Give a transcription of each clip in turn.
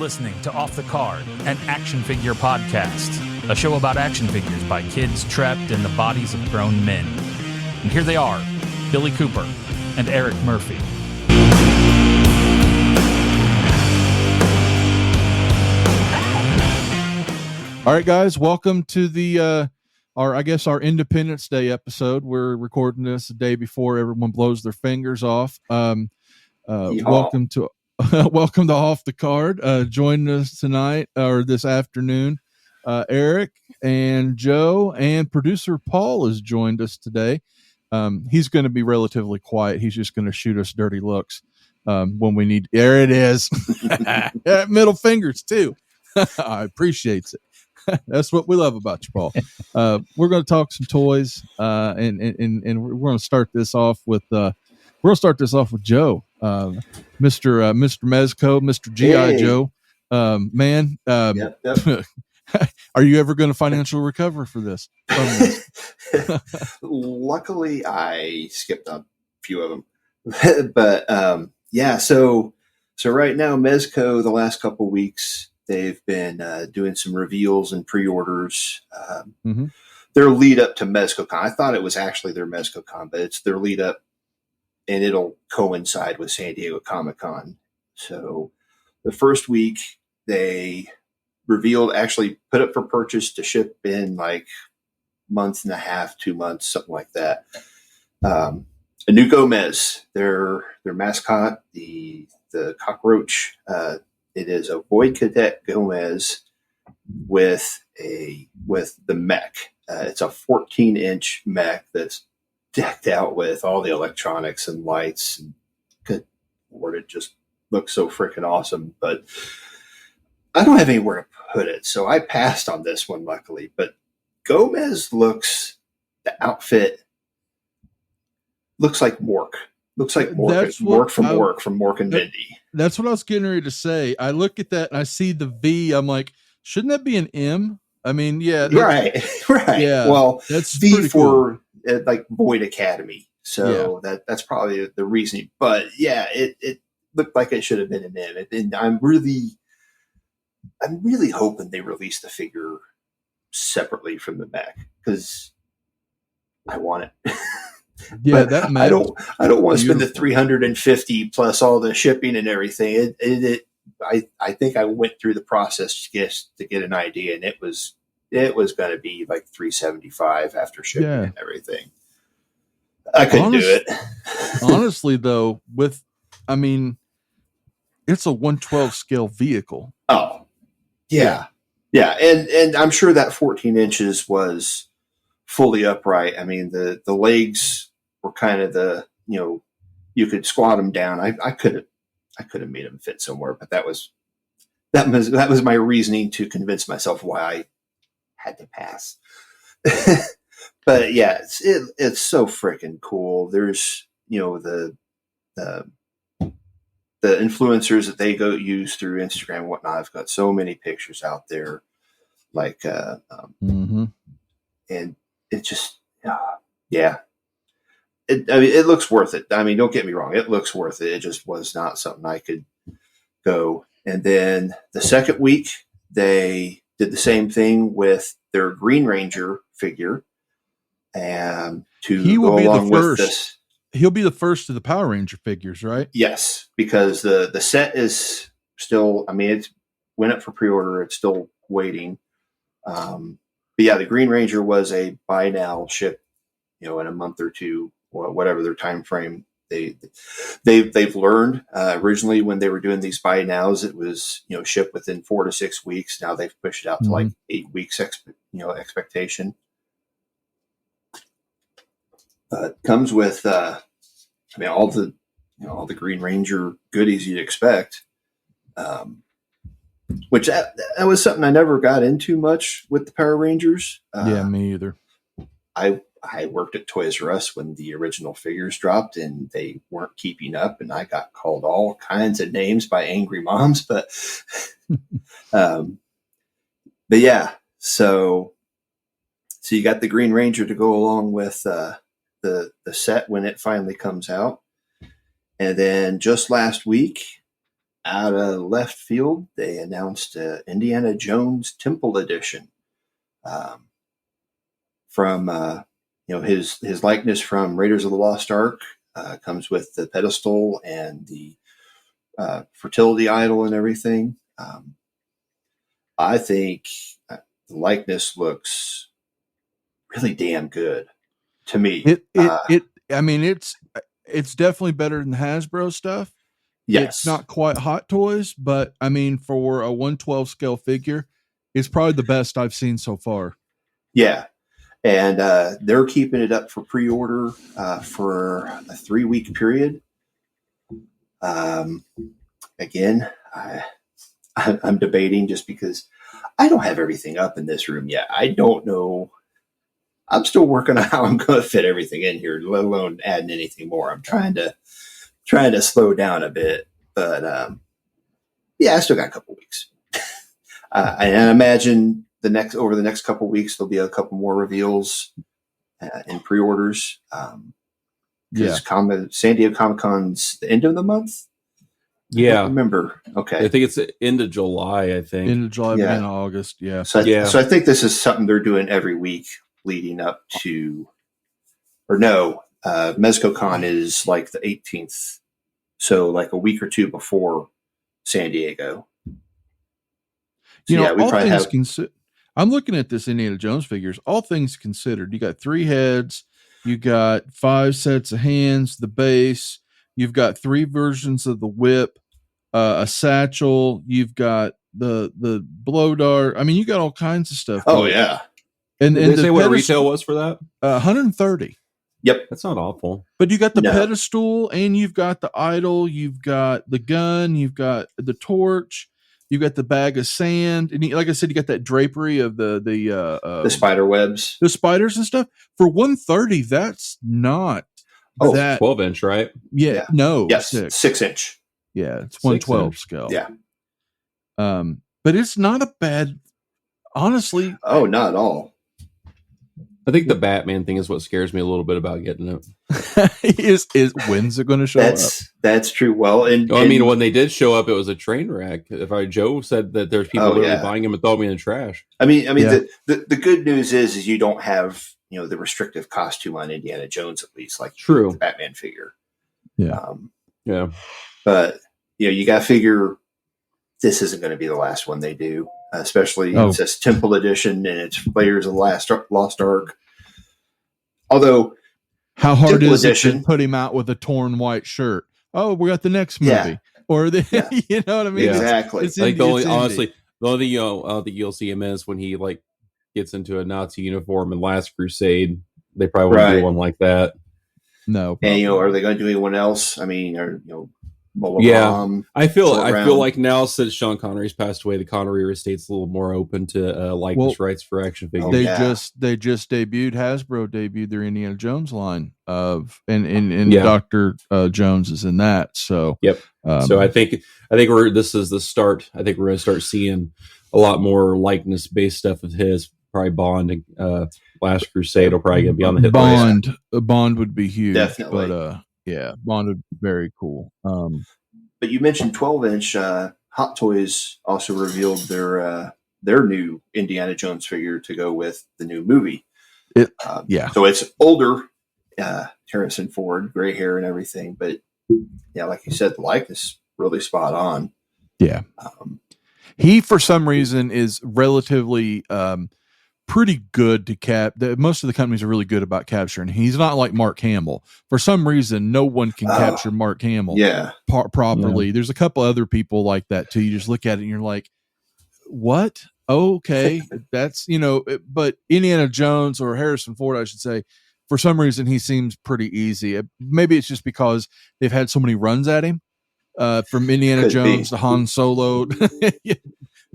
listening to Off the Card, an action figure podcast, a show about action figures by kids trapped in the bodies of grown men. And here they are, Billy Cooper and Eric Murphy. All right, guys, welcome to the our Independence Day episode. We're recording this the day before everyone blows their fingers off. Welcome to Off the Card. Joining us tonight or this afternoon, Eric and Joe, and producer Paul has joined us today. He's going to be relatively quiet. He's just going to shoot us dirty looks when we need. There it is. Middle fingers too. I appreciate it. That's what we love about you, Paul. We're going to talk some toys, and we're going to start this off with Joe, Mr. Mezco, Mr. G.I. Joe. Man, yep. Are you ever going to financially recover for this? Luckily, I skipped a few of them, but So right now, Mezco, the last couple of weeks, they've been doing some reveals and pre-orders. Their lead up to MezcoCon. I thought it was actually their MezcoCon, but it's their lead up, and it'll coincide with San Diego Comic-Con. So the first week they revealed, actually put up for purchase to ship in like month and a half, 2 months, something like that. A new Gomez, their mascot, the cockroach. It is a Void Cadet Gomez with the mech. It's a 14-inch mech that's decked out with all the electronics and lights. And good Lord, it just looks so freaking awesome. But I don't have anywhere to put it, so I passed on this one, luckily. But Gomez the outfit looks like Mork. Looks like Mork. Mork from Mork and Mindy. That's what I was getting ready to say. I look at that and I see the V. I'm like, shouldn't that be an M? I mean, yeah. Right. Yeah. Well, that's V for like Void Academy. So that's probably the reasoning. But yeah, it looked like it should have been an M. And I'm really hoping they release the figure separately from the mech, because I want it. Yeah, that I don't want to spend the $350 plus all the shipping and everything. I think I went through the process just to get an idea, and it was going to be like $375 after shipping and everything. I couldn't do it. Honestly, though, it's a 1/12 scale vehicle. Oh, yeah. And I'm sure that 14 inches was fully upright. I mean, the legs were kind of you could squat them down. I could have made them fit somewhere, but that was my reasoning to convince myself why I had to pass. But yeah, it's so freaking cool. There's the influencers that they go use through Instagram and whatnot. I've got so many pictures out there, like and it just it looks worth it. I mean, don't get me wrong, it looks worth it. It just was not something I could go. And then the second week they did the same thing with their Green Ranger figure, and he'll be the first of the Power Ranger figures, right? Yes, because the set is still, it went up for pre-order. It's still waiting. But yeah, the Green Ranger was a buy now, ship, in a month or two, or whatever their time frame. They've learned. Originally, when they were doing these buy nows, it was shipped within 4 to 6 weeks. Now they've pushed it out to like 8 weeks expectation. Comes with all the Green Ranger goodies you'd expect. Which that was something I never got into much with the Power Rangers. Me either. I worked at Toys R Us when the original figures dropped, and they weren't keeping up, and I got called all kinds of names by angry moms. But yeah, so you got the Green Ranger to go along with the set when it finally comes out. And then just last week, out of left field, they announced Indiana Jones Temple Edition, from his likeness from Raiders of the Lost Ark. Comes with the pedestal and the fertility idol and everything. I think the likeness looks really damn good to me. It's definitely better than Hasbro stuff. Yes. It's not quite Hot Toys, but I mean, for a 1/12 scale figure, it's probably the best I've seen so far. Yeah. And they're keeping it up for pre-order for a 3-week period. Again, I'm debating just because I don't have everything up in this room yet. I don't know. I'm still working on how I'm going to fit everything in here, let alone adding anything more. I'm trying to slow down a bit, but I still got a couple weeks. And I imagine over the next couple weeks there'll be a couple more reveals in pre-orders. San Diego Comic-Con's the end of the month. Yeah, I don't remember. Okay, I think it's the end of July. End of July, beginning of August. Yeah. So I think this is something they're doing every week leading up to, MezcoCon is like the 18th, so like a week or two before San Diego. So I'm looking at this Indiana Jones figures. All things considered, you got 3 heads, you got 5 sets of hands, the base. You've got 3 versions of the whip, a satchel. You've got the blow dart. I mean, you got all kinds of stuff. Oh yeah. And did they say what retail was for that? 130. Yep, that's not awful. But you got the pedestal, and you've got the idol. You've got the gun. You've got the torch. You got the bag of sand, and like I said, you got that drapery of the spider webs, the spiders and stuff. For 130, that's not. 12-inch, right? Yeah. No. Yes. 6 inch. Yeah, it's 112 scale. Yeah. But it's not a bad. Honestly. Oh, not at all. I think the Batman thing is what scares me a little bit about getting it. is when's it going to show up? That's true. Well, when they did show up, it was a train wreck. Joe said that there's people literally buying them and throwing them in the trash. The good news is you don't have the restrictive costume on Indiana Jones, at least, like the Batman figure. Yeah. But you got to figure this isn't going to be the last one they do, especially it says Temple Edition and it's Players of the Lost Ark. Although, how hard is it to put him out with a torn white shirt? Oh, we got the next movie, or you know what I mean? Exactly. The only thing you'll see him is when he gets into a Nazi uniform in Last Crusade. They probably won't do one like that. No. Probably. And are they going to do anyone else? I mean, I feel like now since Sean Connery's passed away, the Connery estate's a little more open to likeness rights for action figures. They just Hasbro debuted their Indiana Jones line and Dr. Jones is in that. So so I think this is the start. I think we're going to start seeing a lot more likeness based stuff of his. Probably Bond and Last Crusade will probably be on the hit list. Bond would be huge, definitely. But Bond would be very cool. But you mentioned 12-inch. Hot Toys also revealed their new Indiana Jones figure to go with the new movie. So it's older, Harrison Ford, gray hair and everything. But like you said, the likeness really spot on. Yeah. He, for some reason, is relatively pretty good to most of the companies are really good about capturing. He's not like Mark Hamill. For some reason, no one can capture Mark Hamill properly. Yeah. There's a couple other people like that too. You just look at it and you're like, what? Okay. That's, but Indiana Jones or Harrison Ford, I should say, for some reason, he seems pretty easy. Maybe it's just because they've had so many runs at him, from Indiana Jones to Han Solo,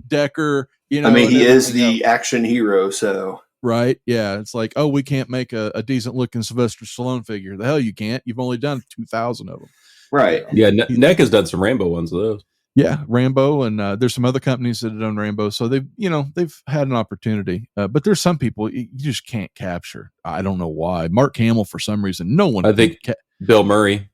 Decker, he is the action hero, so right, yeah. It's like, we can't make a decent looking Sylvester Stallone figure. The hell you can't. You've only done 2,000 of them, right? Yeah, NECA's done some Rambo ones of those. Yeah, Rambo, and there's some other companies that have done Rambo, so they've had an opportunity. But there's some people you just can't capture. I don't know why. Mark Hamill, for some reason, no one. I think Bill Murray.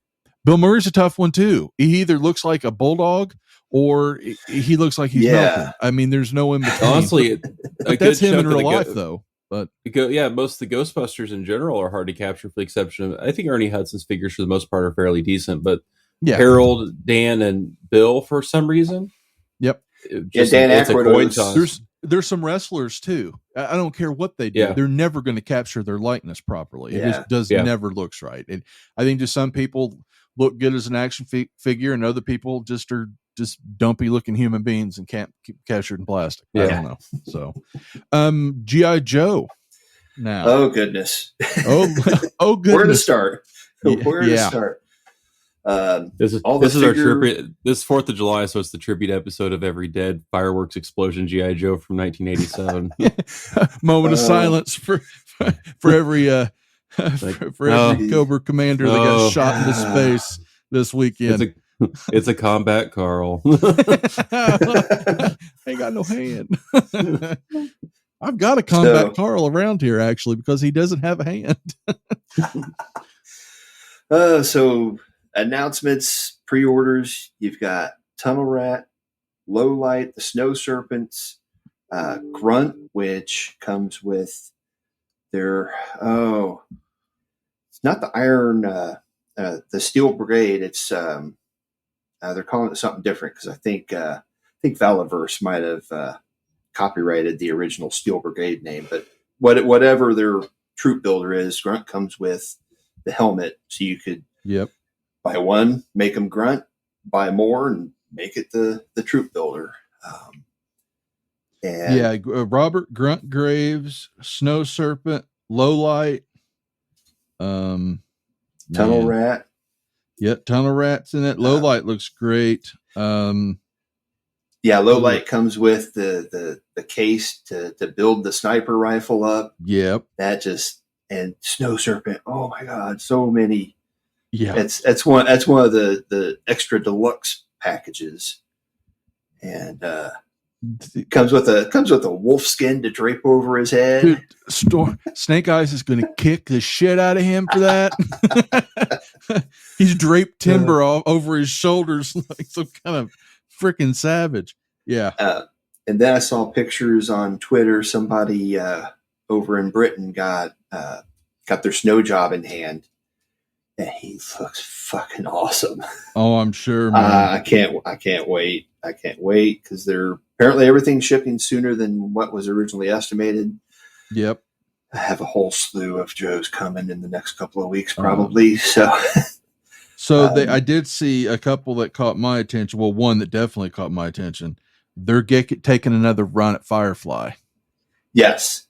Bill Murray's a tough one too. He either looks like a bulldog or he looks like he's melting. I mean, there's no in between. Honestly, that's him in real life, though. But most of the Ghostbusters in general are hard to capture, for the exception of, I think Ernie Hudson's figures for the most part are fairly decent, but Harold, Dan, and Bill for some reason. Yep. Dan Aykroyd. There's some wrestlers too. I don't care what they do; they're never going to capture their likeness properly. It just does never looks right. And I think just some people look good as an action figure, and other people just are dumpy looking human beings and can't keep captured in plastic. I don't know. So, G.I. Joe. Now, oh goodness, oh goodness. Where to start? Where to start? This is our tribute. This 4th of July, so it's the tribute episode of Every Dead Fireworks Explosion G.I. Joe from 1987. Moment of silence for every for every Cobra commander that got shot into space this weekend. It's a combat Carl. Ain't got no hand. I've got a combat Carl around here actually because he doesn't have a hand. So announcements, pre-orders. You've got Tunnel Rat, Low Light, the Snow Serpents, Grunt, which comes with their it's not the Iron, the Steel Brigade. It's they're calling it something different because I think Valaverse might have copyrighted the original Steel Brigade name, but whatever their troop builder is, Grunt comes with the helmet, so you could buy one, make them Grunt, buy more, and make it the troop builder. Robert Grunt Graves, Snow Serpent, Low Light, Tunnel Rat. Yeah, Tunnel Rat's in it. Low Light looks great. Low Light comes with the case to build the sniper rifle up. Yep. And Snow Serpent. Oh my God, so many. Yeah. That's one of the extra deluxe packages. And comes with a wolf skin to drape over his head. Dude, Snake Eyes is going to kick the shit out of him for that. He's draped timber all over his shoulders like some kind of freaking savage. Yeah. And then I saw pictures on Twitter. Somebody over in Britain got their snow job in hand, and he looks fucking awesome. Oh, I'm sure, man. I can't wait. I can't wait because they're apparently everything's shipping sooner than what was originally estimated. Yep. I have a whole slew of Joes coming in the next couple of weeks, probably. I did see a couple that caught my attention. Well, one that definitely caught my attention. They're taking another run at Firefly. Yes.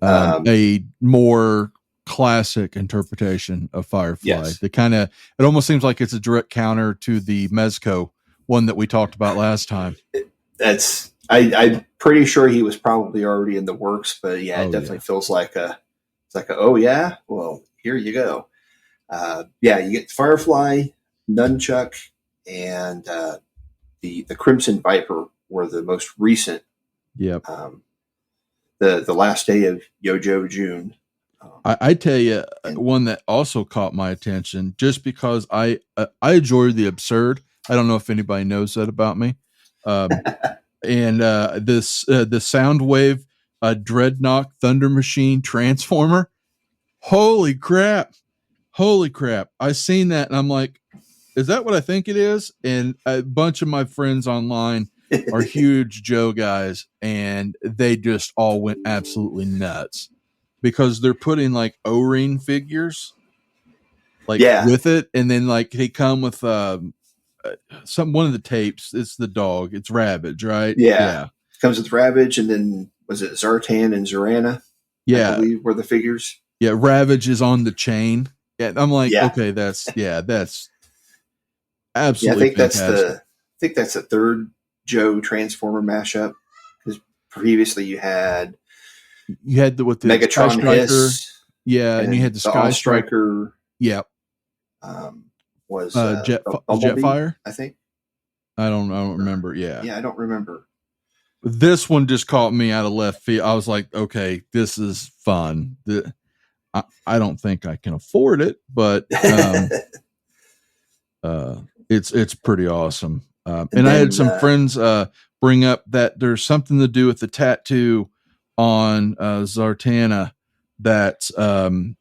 A more classic interpretation of Firefly. Yes. It almost seems like it's a direct counter to the Mezco one that we talked about last time. I'm pretty sure he was probably already in the works, but it definitely feels like well, here you go. You get Firefly, Nunchuck, and the Crimson Viper were the most recent. Yep. The last day of Yojo June. I tell you, one that also caught my attention just because I enjoy the absurd. I don't know if anybody knows that about me. And the Soundwave Dreadnought Thunder Machine Transformer. Holy crap. I seen that and I'm like, is that what I think it is? And a bunch of my friends online are huge Joe guys, and they just all went absolutely nuts because they're putting like O-ring figures with it, and then like they come with one of the tapes. It's the dog. It's Ravage, right? Yeah. Comes with Ravage, and then was it Zartan and Zorana? Yeah, I believe were the figures. Yeah, Ravage is on the chain. Yeah, I'm like, okay, that's absolutely. I think that's the third Joe Transformer mashup, because previously you had the Megatron Hiss, and you had the Sky Striker. Yep. Was Jetfire? I think. I don't remember. Yeah, I don't remember. This one just caught me out of left field. I was like, okay, this is fun. I don't think I can afford it, but it's pretty awesome. And I had some friends bring up that there's something to do with the tattoo on Zartana, that's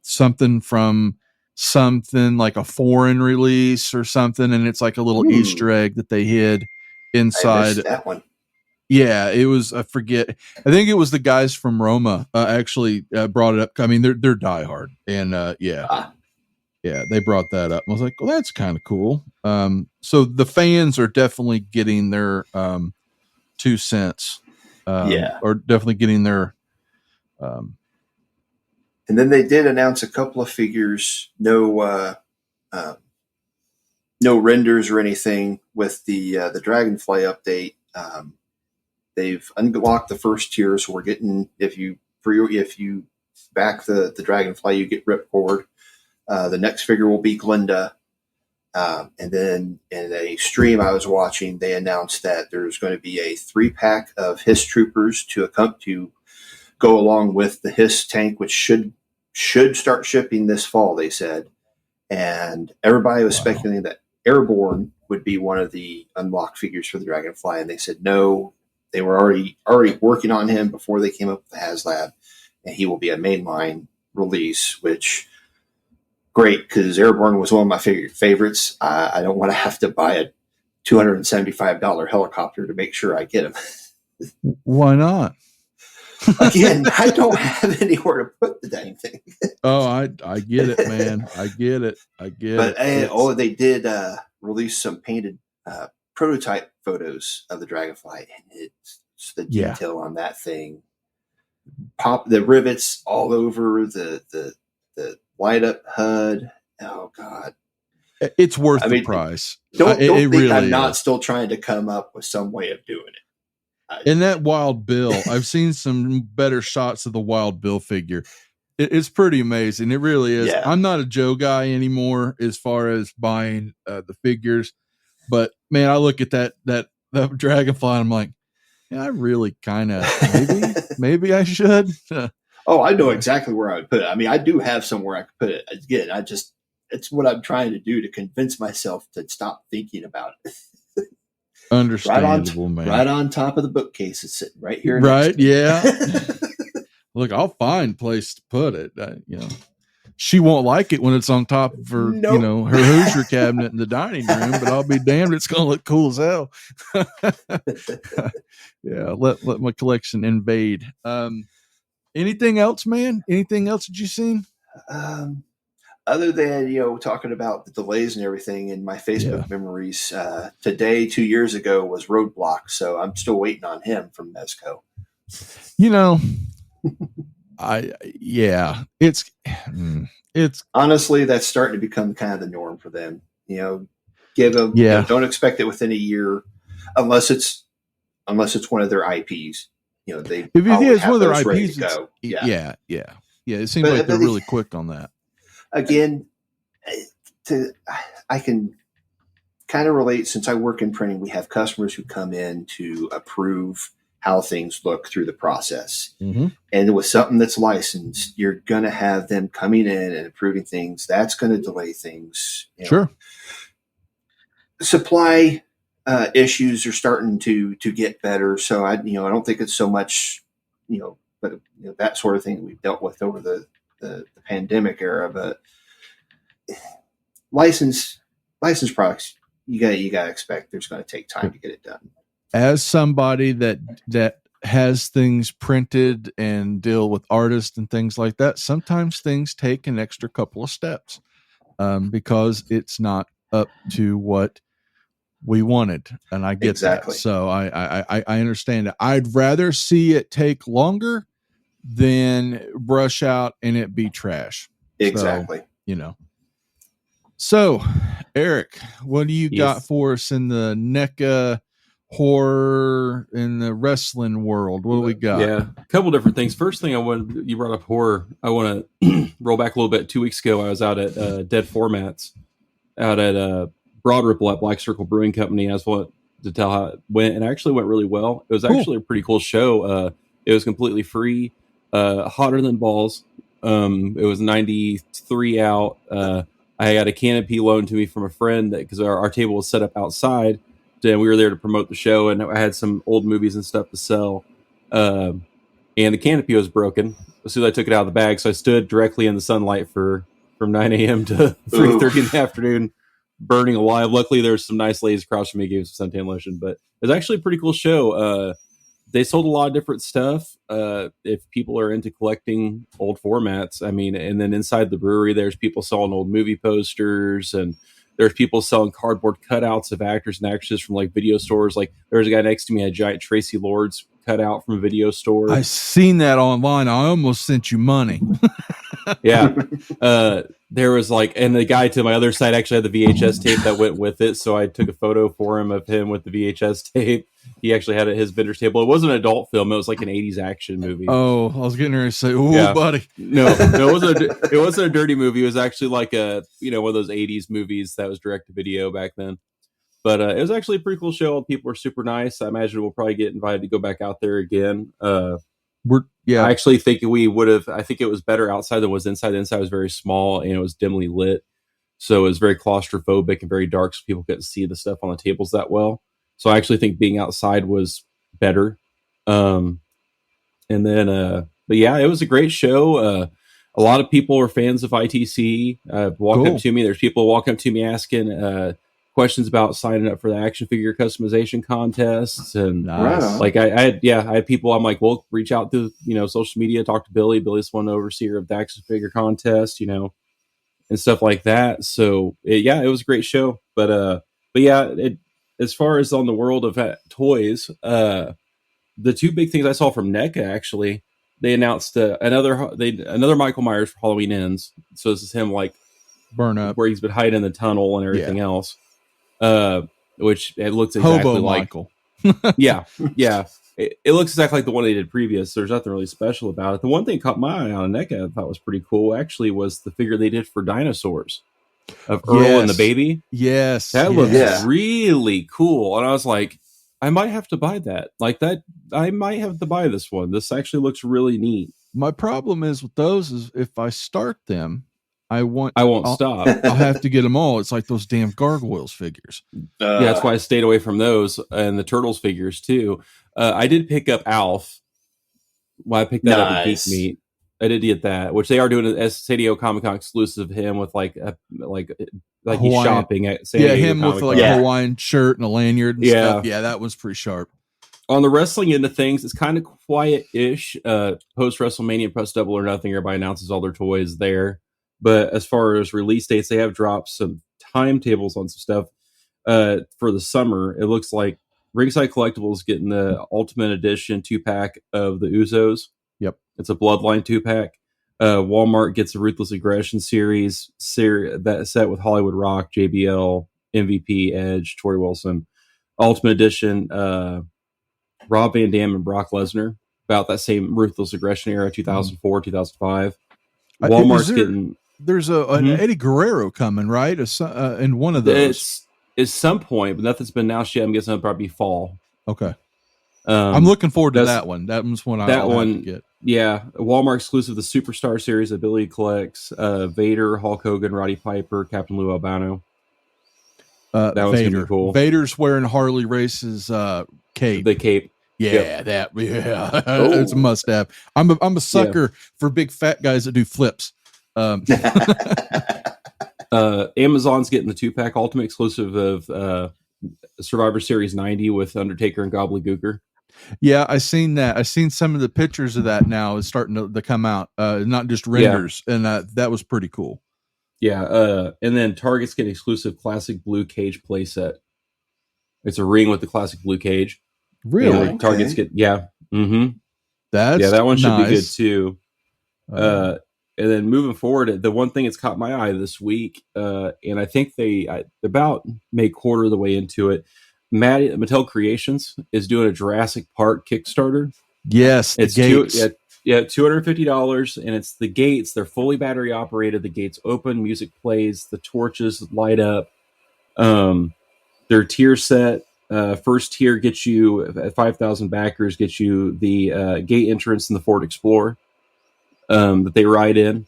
something from something like a foreign release or something, and it's like a little Easter egg that they hid inside. I missed that one. Yeah, it was. I forget. I think it was the guys from Roma actually brought it up. I mean, they're diehard, and yeah, they brought that up. I was like, well, that's kind of cool. So the fans are definitely getting their 2 cents. Or definitely getting their. And then they did announce a couple of figures. No renders or anything with the Dragonfly update. They've unlocked the first tier, so we're getting if you back the Dragonfly, you get Ripcord. The next figure will be Glinda. And then in a stream I was watching, they announced that there's going to be a 3-pack of Hiss Troopers to go along with the Hiss tank, which should start shipping this fall, they said. And everybody was speculating that Airborne would be one of the unlocked figures for the Dragonfly, and they said no. They were already working on him before they came up with the HasLab, and he will be a mainline release, which great, because Airborne was one of my favorites. I don't want to have to buy a $275 helicopter to make sure I get him. Why not? Again, I don't have anywhere to put the dang thing. Oh, I get it, man. I get it. But they did release some painted prototype photos of the Dragonfly, and it's the detail on that thing. Pop the rivets all over the light up HUD. Oh God, it's worth the price. Don't think really I'm not still trying to come up with some way of doing it. And that Wild Bill, I've seen some better shots of the Wild Bill figure. It's pretty amazing. It really is. Yeah. I'm not a Joe guy anymore as far as buying the figures, but man, I look at that Dragonfly and I'm like, yeah, I really kind of maybe I should. Oh, I know exactly where I would put it. I mean, I do have somewhere I could put it. Again, it's what I'm trying to do to convince myself to stop thinking about it. Understandable, man. Right on top of the bookcase. It's sitting right here. Right. Yeah. Look, I'll find a place to put it. She won't like it when it's on top of her, her Hoosier cabinet in the dining room, but I'll be damned, it's going to look cool as hell. Yeah. Let my collection invade. Anything else, man? Anything else that you've seen? Other than, talking about the delays and everything in my Facebook memories, today, 2 years ago, was Roadblock. So I'm still waiting on him from Mezco. It's honestly, that's starting to become kind of the norm for them. Give them, don't expect it within a year, unless it's one of their IPs. If it's one of their IPs, yeah. It seems like they're really quick on that. Again, I can kind of relate, since I work in printing. We have customers who come in to approve how things look through the process. Mm-hmm. And with something that's licensed, you're going to have them coming in and approving things. That's going to delay things. Sure. Supply issues are starting to get better. So I don't think it's so much, but that sort of thing we've dealt with over the pandemic era. But licensed products, you got to expect there's going to take time to get it done. As somebody that has things printed and deal with artists and things like that, sometimes things take an extra couple of steps because it's not up to what we wanted, and I get that. So I understand it. I'd rather see it take longer than brush out and it be trash. Exactly. So Eric, what do you got for us in the NECA horror in the wrestling world? What do we got? Yeah, a couple different things. First thing you brought up horror. I want to roll back a little bit. 2 weeks ago, I was out at Dead Formats out at Broad Ripple at Black Circle Brewing Company. I just wanted to tell how it went, and it actually went really well. It was actually a pretty cool show. It was completely free, hotter than balls. It was 93 out. I got a canopy loaned to me from a friend because our table was set up outside. and we were there to promote the show, and I had some old movies and stuff to sell. And the canopy was broken as soon as I took it out of the bag, so I stood directly in the sunlight from 9 a.m. to 3:30 in the afternoon, burning alive. Luckily, there was some nice ladies across from me gave some suntan lotion, but it was actually a pretty cool show. They sold a lot of different stuff. If people are into collecting old formats, I mean, and then inside the brewery, there's people selling old movie posters, and there's people selling cardboard cutouts of actors and actresses from like video stores. Like there's a guy next to me, a giant Tracy Lords cutout from a video store. I seen that online. I almost sent you money. Yeah. There was like, and the guy to my other side actually had the VHS tape that went with it. So I took a photo for him of him with the VHS tape. He actually had it at his vendor's table. It wasn't an adult film. It was like an 80s action movie. Oh, I was getting ready to say, "Ooh, buddy." No, it wasn't a dirty movie. It was actually like one of those 80s movies that was direct to video back then. But it was actually a pretty cool show. People were super nice. I imagine we'll probably get invited to go back out there again. I actually think we would have. I think it was better outside than was inside. The inside was very small and it was dimly lit, so it was very claustrophobic and very dark, so people couldn't see the stuff on the tables that well. So I actually think being outside was better. But yeah, it was a great show. A lot of people are fans of ITC. Walking up to me, there's people walking up to me asking questions about signing up for the action figure customization contests, and like I had people. I'm like, well, reach out to social media, talk to Billy. Billy's one overseer of the action figure contest, and stuff like that. So it was a great show. But yeah, as far as on the world of toys, the two big things I saw from NECA, actually, they announced another Michael Myers for Halloween Ends. So this is him like burn up where he's been hiding in the tunnel and everything else. Which it looks exactly Hobo like Michael. yeah. It looks exactly like the one they did previous. There's nothing really special about it. The one thing caught my eye on NECA I thought was pretty cool actually was the figure they did for dinosaurs of Earl and the baby. Yes. That looked really cool. And I was like, I might have to buy that. Like that, I might have to buy this one. This actually looks really neat. My problem is with those is if I start them, I won't stop. I'll have to get them all. It's like those damn gargoyles figures. Yeah, that's why I stayed away from those and the Turtles figures too. I did pick up Alf. Well, I picked that up at Geek Meat. I did get that, which they are doing an San Diego Comic Con exclusive. Him with like he's shopping at San Diego him Comic-Con. with like a Hawaiian shirt and a lanyard. And stuff. Yeah, that was pretty sharp. On the wrestling end of things, it's kind of quiet-ish. Post WrestleMania, Press Double or Nothing, everybody announces all their toys there. But as far as release dates, they have dropped some timetables on some stuff for the summer. It looks like Ringside Collectibles getting the Ultimate Edition 2-pack of the Uzos. Yep. It's a Bloodline 2-pack. Walmart gets a Ruthless Aggression series that set with Hollywood Rock, JBL, MVP, Edge, Tori Wilson. Ultimate Edition, Rob Van Dam and Brock Lesnar, about that same Ruthless Aggression era, 2004, 2005. Walmart's getting... There's an Eddie Guerrero coming, right? In one of those. It's some point, but nothing's been announced yet. I'm guessing it'll probably be fall. Okay. I'm looking forward to that one. That one's one I'll have to get. Yeah, Walmart exclusive, the Superstar series that Billy collects. Vader, Hulk Hogan, Roddy Piper, Captain Lou Albano. That one's gonna be cool. Vader's wearing Harley Race's cape. The cape. Yeah, it's a must have. I'm a sucker for big fat guys that do flips. Amazon's getting the 2-pack Ultimate exclusive of Survivor Series 90 with Undertaker and Gobbledygooker. Yeah, I seen that. I seen some of the pictures of that now is starting to come out, not just renders, and that was pretty cool. Yeah, and then Target's getting exclusive classic blue cage playset. It's a ring with the classic blue cage. Really? Okay. Target's that one should be good too. And then moving forward, the one thing that's caught my eye this week, and I think they about made quarter of the way into it. Mattel Creations is doing a Jurassic Park Kickstarter. Yes, it's $250, and it's the gates. They're fully battery operated. The gates open, music plays, the torches light up. Their tier set. First tier gets you at 5,000 backers, gets you the gate entrance in the Ford Explorer that they ride in.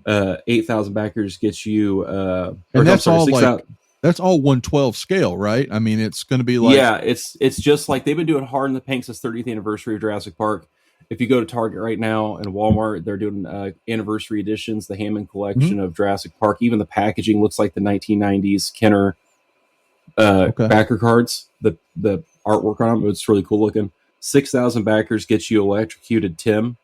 8,000 backers gets you, and that's all 6, like That's all 1/12 scale, right? I mean, it's going to be like yeah, it's just like they've been doing hard in the paint since 30th anniversary of Jurassic Park. If you go to Target right now and Walmart, they're doing anniversary editions, the Hammond collection of Jurassic Park. Even the packaging looks like the 1990s Kenner backer cards. The artwork on them, it's really cool looking. 6,000 backers gets you Electrocuted Tim.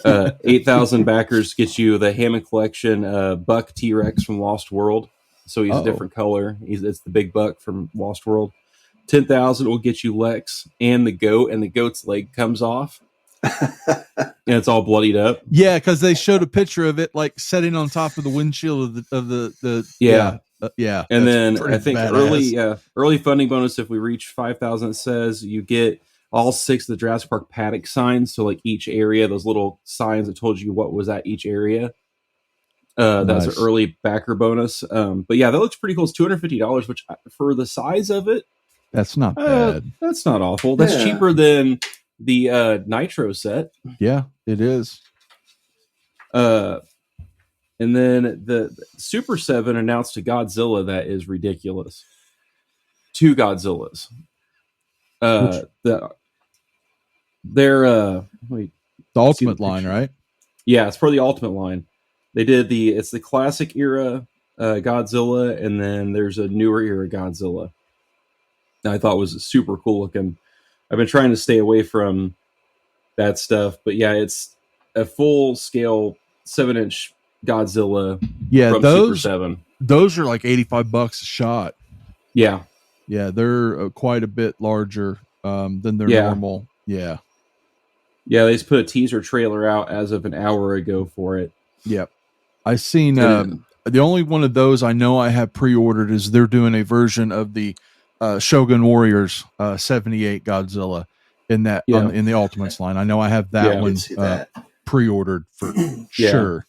8,000 backers gets you the Hammond collection Buck T-Rex from Lost World. So he's a different color. It's the big buck from Lost World. 10,000 will get you Lex and the goat, and the goat's leg comes off. And it's all bloodied up. Yeah, because they showed a picture of it like sitting on top of the windshield of the yeah. And then I think badass. early funding bonus, if we reach 5,000, it says you get all 6 of the Jurassic Park paddock signs. So like each area, those little signs that told you what was at each area. That's an early backer bonus. But yeah, that looks pretty cool. It's $250, which for the size of it, that's not bad. That's not awful. That's cheaper than the Nitro set. Yeah, it is. And then the Super 7 announced a Godzilla that is ridiculous. 2 Godzillas. The Ultimate line, right? Yeah, it's for the Ultimate line. They did it's the classic era Godzilla, and then there's a newer era Godzilla. I thought was super cool looking. I've been trying to stay away from that stuff, but yeah, it's a full scale 7-inch Godzilla. Yeah, from Super 7. Those are like $85 a shot. Yeah, they're quite a bit larger than their normal. Yeah, they just put a teaser trailer out as of an hour ago for it. Yep, I seen the only one of those I know I have pre-ordered is they're doing a version of the Shogun Warriors 78 Godzilla in that in the Ultimates line. I know I have that one pre-ordered for sure.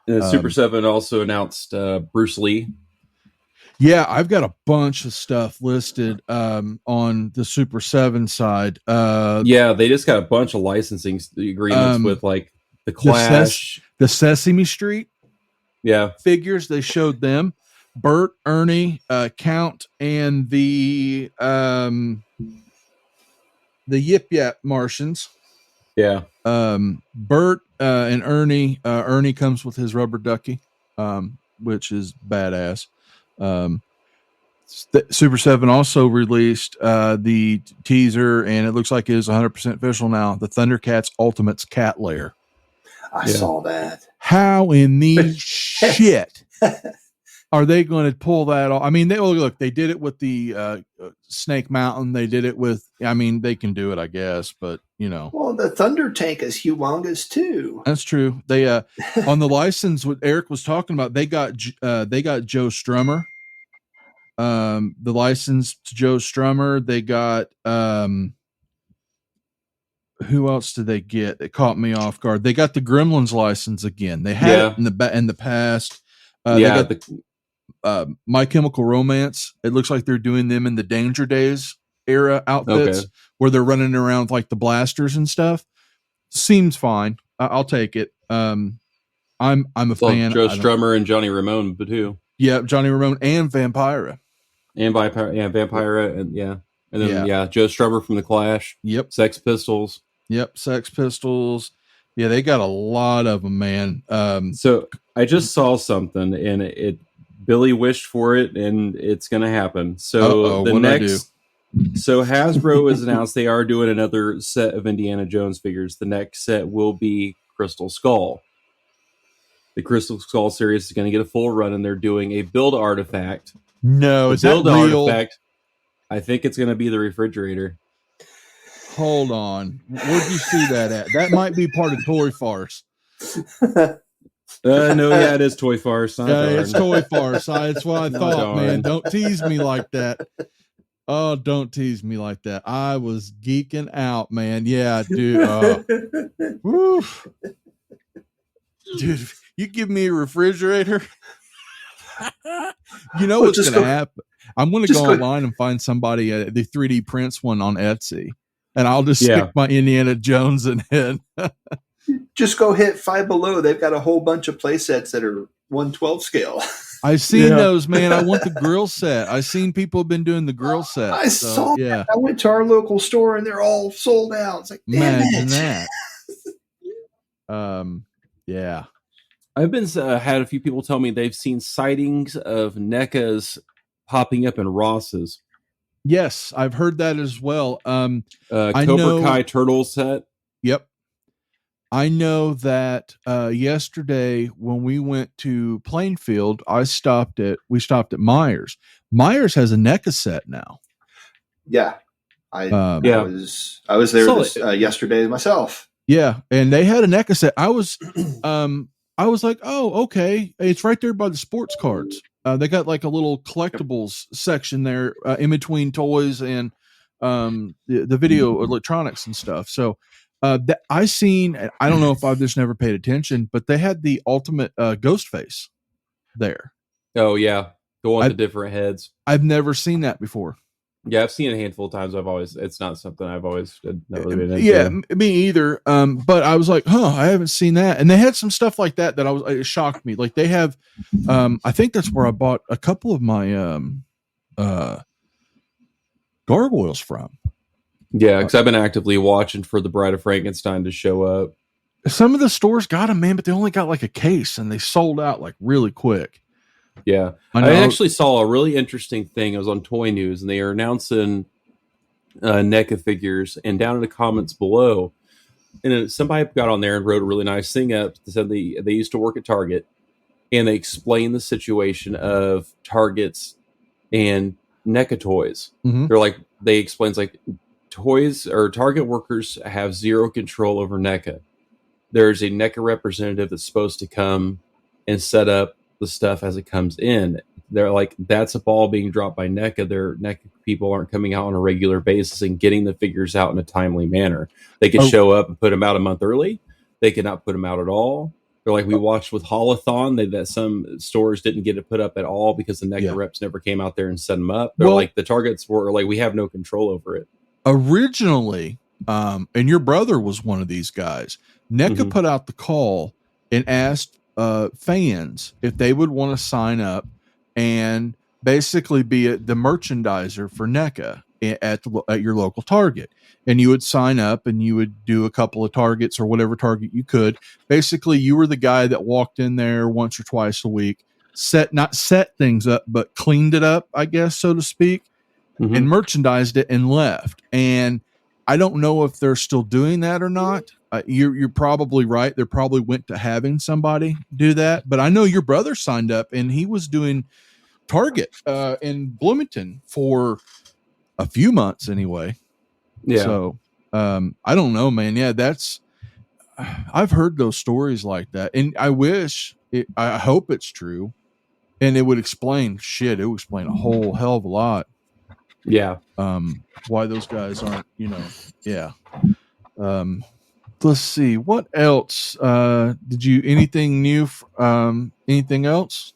And Super 7 also announced Bruce Lee. Yeah, I've got a bunch of stuff listed on the Super 7 side. They just got a bunch of licensing agreements with like the Clash, the Sesame Street figures. They showed them. Bert, Ernie, Count, and the Yip Yap Martians. Yeah. Bert and Ernie. Ernie comes with his rubber ducky, which is badass. Super 7 also released the teaser, and it looks like it is 100% official now. The Thundercats Ultimates Cat Lair. I saw that. How in the shit are they going to pull that off? I mean, they did it with the Snake Mountain. They did it with, I mean, they can do it, I guess, but you know. Well, the Thunder Tank is humongous too. That's true. They on the license, what Eric was talking about, they got Joe Strummer. The license to Joe Strummer. They got who else did they get? It caught me off guard. They got the Gremlins license again. They had it in the past. They got My Chemical Romance. It looks like they're doing them in the Danger Days era outfits where they're running around with like the blasters and stuff. Seems fine. I'll take it. I'm a fan. Joe Strummer and Johnny Ramone, but who? Yeah, Johnny Ramone and Vampira. Vampira, and then Joe Strummer from the Clash. Yep, Sex Pistols. Yep, Sex Pistols. Yeah, they got a lot of them, man. So I just saw something, and Billy wished for it, and it's going to happen. So so Hasbro has announced they are doing another set of Indiana Jones figures. The next set will be Crystal Skull. The Crystal Skull series is going to get a full run, and they're doing a build artifact. No, it's build artifact. I think it's going to be the refrigerator. Hold on. Where'd you see that at? That might be part of Toy Farce. It is Toy Farce. It's Toy Farce. That's what I thought, man. Don't tease me like that. Oh, don't tease me like that. I was geeking out, man. Yeah, dude. Dude, you give me a refrigerator. You know what's going to happen? I'm going to go online and find somebody the 3D prints one on Etsy, and I'll just stick my Indiana Jones in it. Just go hit Five Below. They've got a whole bunch of play sets that are 1/12 scale. I've seen those, man. I want the grill set. I've seen people have been doing the grill set. I saw that. I went to our local store and they're all sold out. It's like, imagine that. Yeah. I've been had a few people tell me they've seen sightings of NECAs popping up in Ross's. Yes, I've heard that as well. Cobra Kai turtle set. Yep. I know that yesterday when we went to Plainfield, we stopped at Myers. Myers has a NECA set now. Yeah. I was there yesterday myself. Yeah, and they had a NECA set. I was like, oh, okay. It's right there by the sports cards. They got like a little collectibles section there in between toys and the video electronics and stuff. So that I seen, I don't know if I've just never paid attention, but they had the ultimate ghost face there. Oh yeah, the one with the different heads. I've never seen that before. Yeah, I've seen it a handful of times. It's not something I've always never really been into. Yeah, me either. But I was like, I haven't seen that. And they had some stuff like that it shocked me. Like they have, I think that's where I bought a couple of my gargoyles from. Yeah, because I've been actively watching for the Bride of Frankenstein to show up. Some of the stores got them, man, but they only got like a case and they sold out like really quick. Yeah, I actually saw a really interesting thing. I was on Toy News, and they are announcing NECA figures. And down in the comments below, and somebody got on there and wrote a really nice thing up. They said they used to work at Target, and they explained the situation of Targets and NECA toys. Mm-hmm. They explains like toys or Target workers have zero control over NECA. There's a NECA representative that's supposed to come and set up the stuff as it comes in. They're like, that's a ball being dropped by NECA. Their NECA people aren't coming out on a regular basis and getting the figures out in a timely manner. They could show up and put them out a month early. They could not put them out at all. They're like, we watched with Holothon that some stores didn't get it put up at all because the NECA reps never came out there and set them up. They're like, the Targets were like, we have no control over it. Originally, and your brother was one of these guys, NECA put out the call and asked fans if they would want to sign up and basically be the merchandiser for NECA at your local Target. And you would sign up and you would do a couple of targets or whatever target you could. Basically, you were the guy that walked in there once or twice a week, not set things up, but cleaned it up, I guess, so to speak, and merchandised it and left. And I don't know if they're still doing that or not. You're probably right. They probably went to having somebody do that. But I know your brother signed up and he was doing Target in Bloomington for a few months anyway. Yeah. So I don't know, man. Yeah, I've heard those stories like that. And I hope it's true. And it would explain a whole hell of a lot. Yeah. Why those guys aren't, yeah. Let's see. What else? Anything new? Anything else?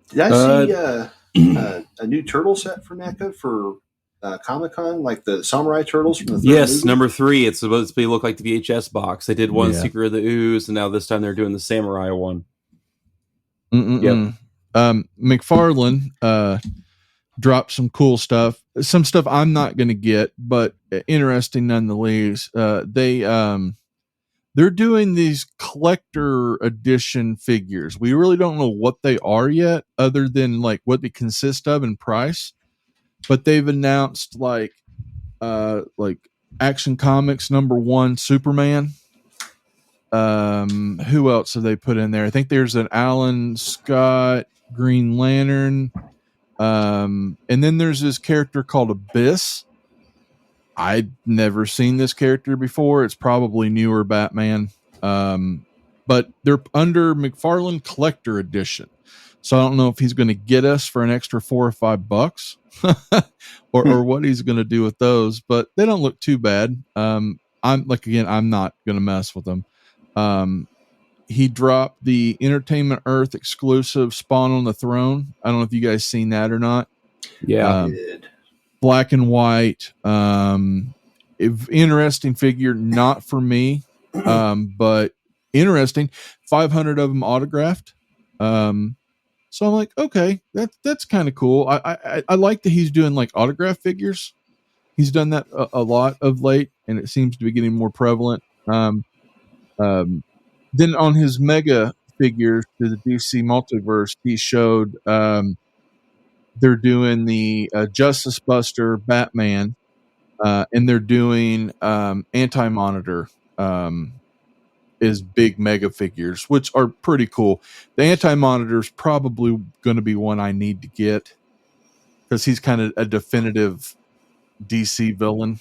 Did I see a new turtle set for NECA for Comic-Con, like the samurai turtles from the third movie? Number 3. It's supposed to look like the VHS box. They did one Secret of the Ooze, and now this time they're doing the samurai one. Yep. McFarlane dropped some cool stuff. Some stuff I'm not going to get, but interesting nonetheless. They're doing these collector edition figures. We really don't know what they are yet, other than like what they consist of and price. But they've announced like Action Comics #1 Superman. Who else have they put in there? I think there's an Alan Scott Green Lantern. And then there's this character called Abyss. I'd never seen this character before. It's probably newer Batman. But they're under McFarlane Collector Edition. So I don't know if he's going to get us for an extra $4 or $5 or what he's going to do with those, but they don't look too bad. I'm not going to mess with them. He dropped the Entertainment Earth exclusive Spawn on the Throne. I don't know if you guys seen that or not. Yeah. Black and white. Interesting figure, not for me, but interesting. 500 of them autographed. So I'm like, okay, that's kind of cool. I like that he's doing like autograph figures. He's done that a lot of late, and it seems to be getting more prevalent. Then on his mega figures to the DC multiverse, he showed they're doing the Justice Buster Batman, and they're doing Anti-Monitor is big mega figures, which are pretty cool. The Anti-Monitor is probably going to be one I need to get because he's kind of a definitive DC villain.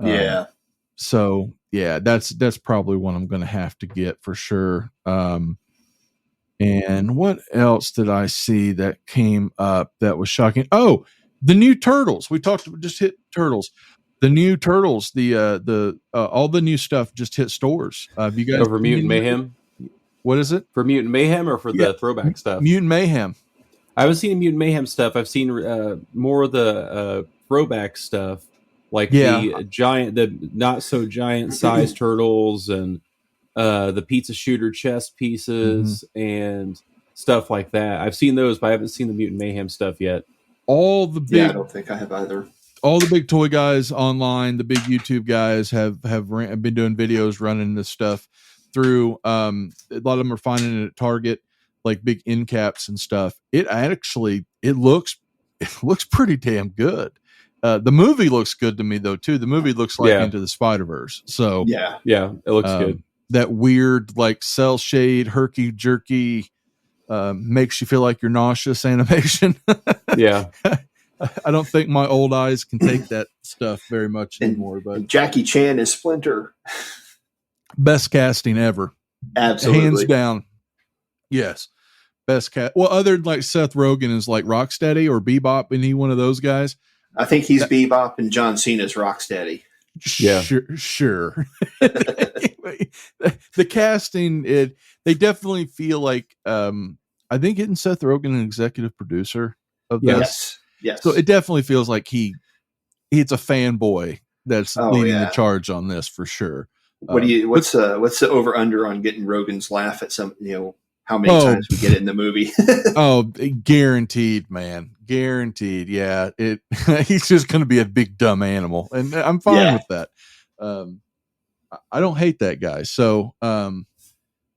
Yeah. So yeah, that's probably one I'm going to have to get for sure. And what else did I see that came up that was shocking? Oh, the new Turtles. We talked about just hit Turtles. The new Turtles, the all the new stuff just hit stores. Have you guys Over Mutant Mayhem? What is it? For Mutant Mayhem or for the throwback stuff? Mutant Mayhem. I haven't seen Mutant Mayhem stuff. I've seen more of the throwback stuff, like the not so giant size turtles and the pizza shooter chest pieces and stuff like that. I've seen those, but I haven't seen the Mutant Mayhem stuff yet. All the big, I don't think I have either. All the big toy guys online, the big YouTube guys have been doing videos running this stuff through. A lot of them are finding it at Target, like big end caps and stuff. It looks pretty damn good. The movie looks good to me though too. The movie looks like Into the Spider-Verse. So yeah, it looks good. That weird like cell shade, herky jerky, makes you feel like you're nauseous animation. Yeah. I don't think my old eyes can take that stuff very much anymore. But Jackie Chan is Splinter. Best casting ever. Absolutely. Hands down. Yes. Best cast. Well, other than like Seth Rogen is like Rocksteady or Bebop, and he one of those guys. I think he's Bebop and John Cena's Rocksteady. Yeah. Sure. Anyway, the casting, they definitely feel like I think isn't Seth Rogen an executive producer of this? Yes. So it definitely feels like he's a fanboy that's leading the charge on this for sure. What's the over under on getting Rogen's laugh at some, how many times we get it in the movie? Guaranteed, man. Guaranteed. Yeah. He's just going to be a big dumb animal, and I'm fine with that. I don't hate that guy. So,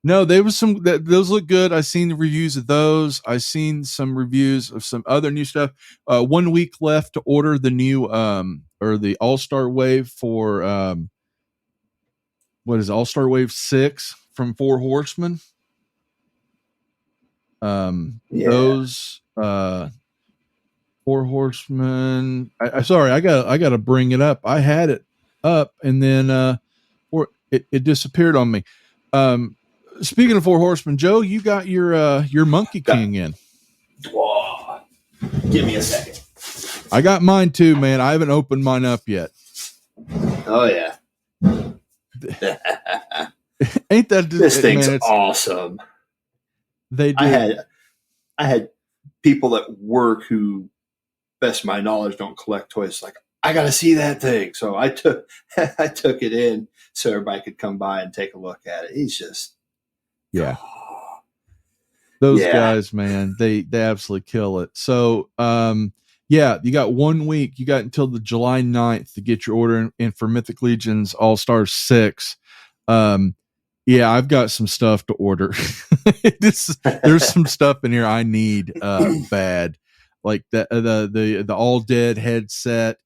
no, there was those look good. I seen the reviews of those. I seen some reviews of some other new stuff. 1 week left to order the new or the All-Star Wave for what is All-Star Wave 6 from Four Horsemen. Those Four Horsemen. Sorry, I got to bring it up. I had it up and then it disappeared on me. Speaking of Four Horsemen, Joe, you got your Monkey King in. Whoa. Give me a second. I got mine too, man. I haven't opened mine up yet. Oh yeah. Ain't that this thing's awesome? They do. I had people at work who, best of my knowledge, don't collect toys. Like, I got to see that thing. So I took it in so everybody could come by and take a look at it. He's just those guys, man, they absolutely kill it. So you got 1 week. You got until the July 9th to get your order in for Mythic Legion's All-Star 6. I've got some stuff to order. There's some stuff in here I need bad, like the All Dead headset,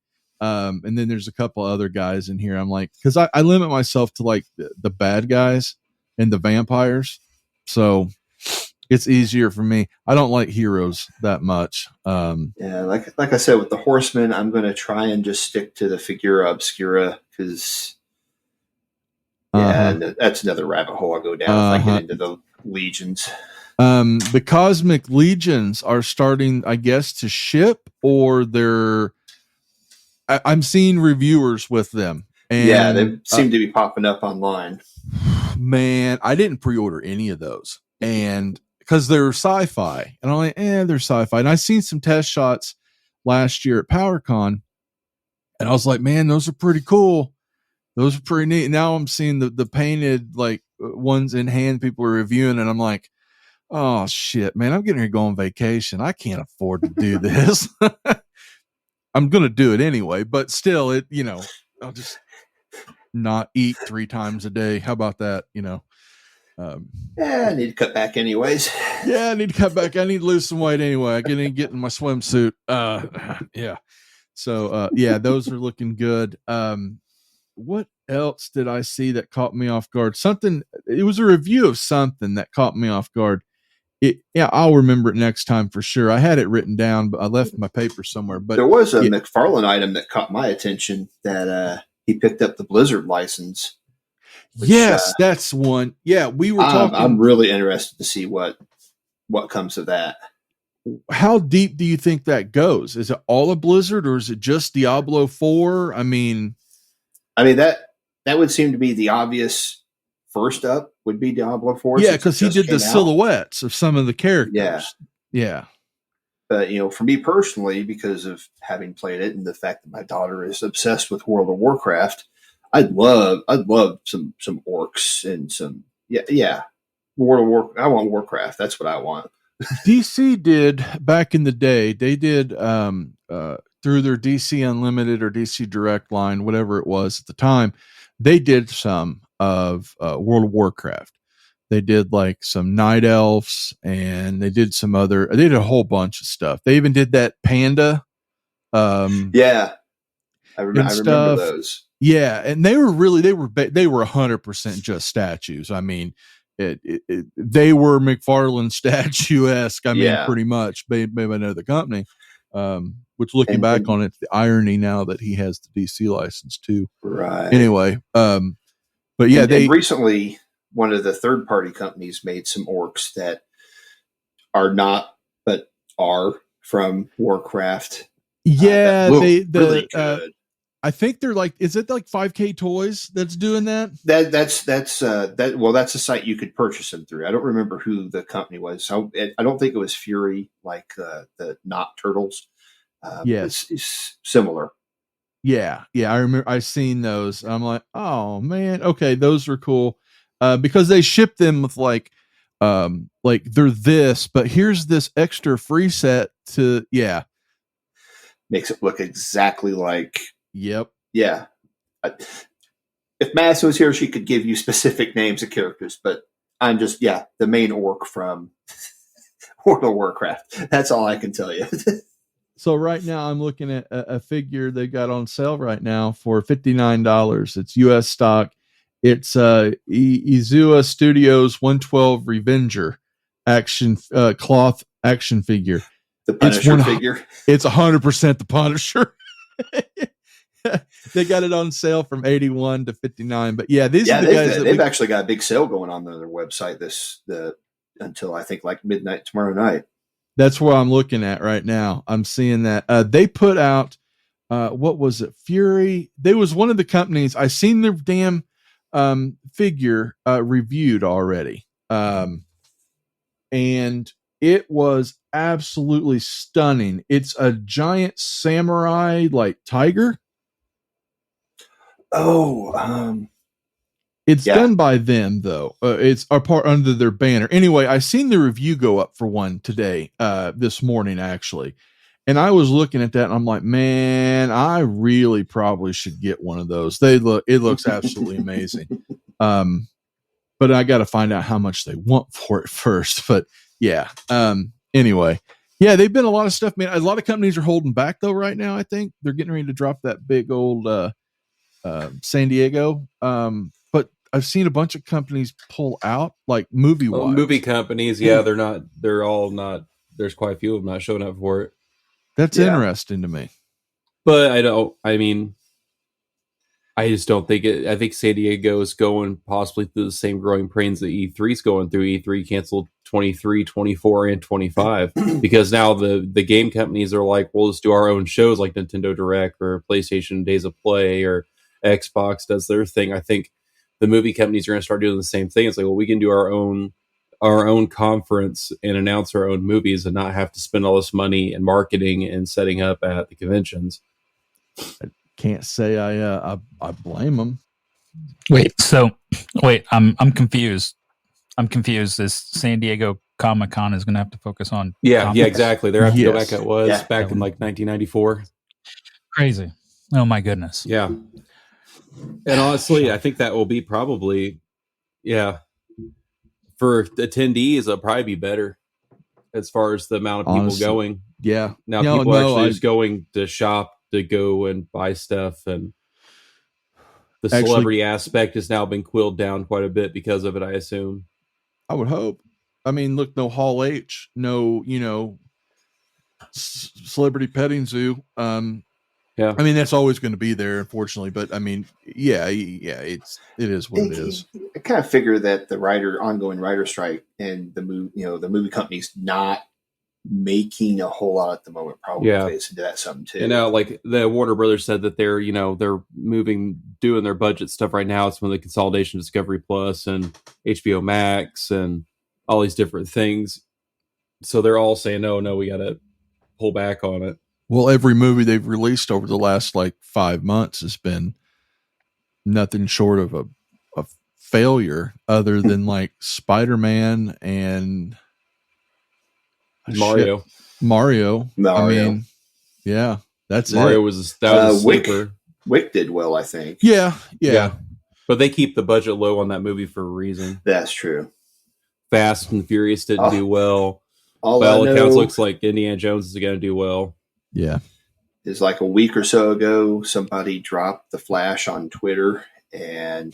and then there's a couple other guys in here. I'm like, because I limit myself to like the bad guys and the vampires, so it's easier for me. I don't like heroes that much. Like I said with the Horsemen, I'm going to try and just stick to the Figura Obscura because. And that's another rabbit hole I go down if I get into the Legions. The Cosmic Legions are starting, I guess, to ship, or I'm seeing reviewers with them. And, they seem to be popping up online. Man, I didn't pre-order any of those, and because they're sci-fi, and I'm like, they're sci-fi. And I seen some test shots last year at PowerCon, and I was like, man, those are pretty cool. Those are pretty neat. Now I'm seeing the painted like ones in hand people are reviewing, and I'm like, oh shit, man, I'm getting ready to go on vacation. I can't afford to do this. I'm going to do it anyway, but still I'll just not eat 3 times a day. How about that? I need to cut back anyways. Yeah, I need to cut back. I need to lose some weight anyway. I need to get in my swimsuit. Yeah. So, those are looking good. What else did I see that caught me off guard? It was a review of something that caught me off guard. I'll remember it next time for sure. I had it written down, but I left my paper somewhere. But there was a McFarlane item that caught my attention that he picked up the Blizzard license. Which, yes, that's one. Yeah, we were talking. I'm really interested to see what comes of that. How deep do you think that goes? Is it all a Blizzard or is it just Diablo 4? I mean that would seem to be the obvious first up would be Diablo 4. Yeah, because he did the silhouettes of some of the characters. Yeah. But for me personally, because of having played it and the fact that my daughter is obsessed with World of Warcraft, I'd love some orcs and some World of War. I want Warcraft. That's what I want. DC did back in the day. They did through their DC Unlimited or DC Direct line, whatever it was at the time. They did some of World of Warcraft. They did like some Night Elves, and they did they did a whole bunch of stuff. They even did that panda. I remember those. Yeah, and they were 100% just statues. I mean, they were McFarlane statuesque. I mean, pretty much. Maybe I know the company. Which looking back on it, the irony now that he has the DC license too. Right. Anyway, but yeah, they recently one of the third party companies made some orcs that are not, but are from Warcraft. Yeah, really good. I think they're like, is it like 5K Toys that's doing that? That's a site you could purchase them through. I don't remember who the company was. So I don't think it was Fury, like the Not Turtles. Yes, it's similar. Yeah. I remember I've seen those. I'm like, oh man, okay, those are cool. Because they ship them with like they're this, but here's this extra free set to makes it look exactly like. Yep. Yeah. If Mass was here, she could give you specific names of characters, but I'm just the main orc from World of Warcraft. That's all I can tell you. So right now I'm looking at a figure they got on sale right now for $59. It's US stock. It's Izua Studios 112 Revenger action cloth action figure. The Punisher figure. It's 100% the Punisher. They got it on sale from 81 to 59. But these are the guys they've actually got a big sale going on their website until I think like midnight tomorrow night. That's where I'm looking at right now. I'm seeing that they put out what was it? Fury. They was one of the companies. I seen their damn figure reviewed already, and it was absolutely stunning. It's a giant samurai like tiger. It's done by them though. It's a part under their banner. Anyway, I seen the review go up for one today, this morning actually. And I was looking at that and I'm like, man, I really probably should get one of those. It looks absolutely amazing. But I got to find out how much they want for it first. But anyway, they've been a lot of stuff, man. A lot of companies are holding back though right now. I think they're getting ready to drop that big old San Diego. But I've seen a bunch of companies pull out, like movie-wise. Movie companies, they're all not. There's quite a few of them not showing up for it. That's interesting to me. But I just don't think it. I think San Diego is going possibly through the same growing pains that E3 is going through. E3 canceled 23, 24, and 25 because now the game companies are like, we'll just do our own shows like Nintendo Direct or PlayStation Days of Play or Xbox does their thing. I think the movie companies are going to start doing the same thing. It's like, well, we can do our own conference and announce our own movies and not have to spend all this money in marketing and setting up at the conventions. I can't say I blame them. Wait, I'm confused. Is San Diego Comic-Con is going to have to focus on. Yeah, comics. exactly. They're have to go Yes. back. It was Yeah. back in like 1994. Crazy. Oh my goodness. Yeah. And honestly, I think that will be probably, for attendees, it'll probably be better as far as the amount of people Honestly. going. Yeah. Now No, people no, actually I- just going to shop to go and buy stuff, and the Actually- celebrity aspect has now been quilled down quite a bit because of it, I assume. I would hope. I mean, look, no Hall H, no, celebrity petting zoo. Yeah. I mean, that's always going to be there, unfortunately. But I mean, yeah, it is what it is. I kind of figure that the ongoing writer strike and the movie company's not making a whole lot at the moment. Probably plays into that something too. And now, like the Warner Brothers said that they're doing their budget stuff right now. It's when the consolidation of Discovery Plus and HBO Max and all these different things. So they're all saying, no, we got to pull back on it. Well, every movie they've released over the last 5 months has been nothing short of a failure, other than Spider-Man and Mario. Mario. I mean, yeah, that's Mario it. that was a sleeper. Wick did well, I think. Yeah. But they keep the budget low on that movie for a reason. That's true. Fast and Furious didn't do well. By all accounts, looks like Indiana Jones is going to do well. Yeah. Is like a week or so ago, somebody dropped The Flash on Twitter, and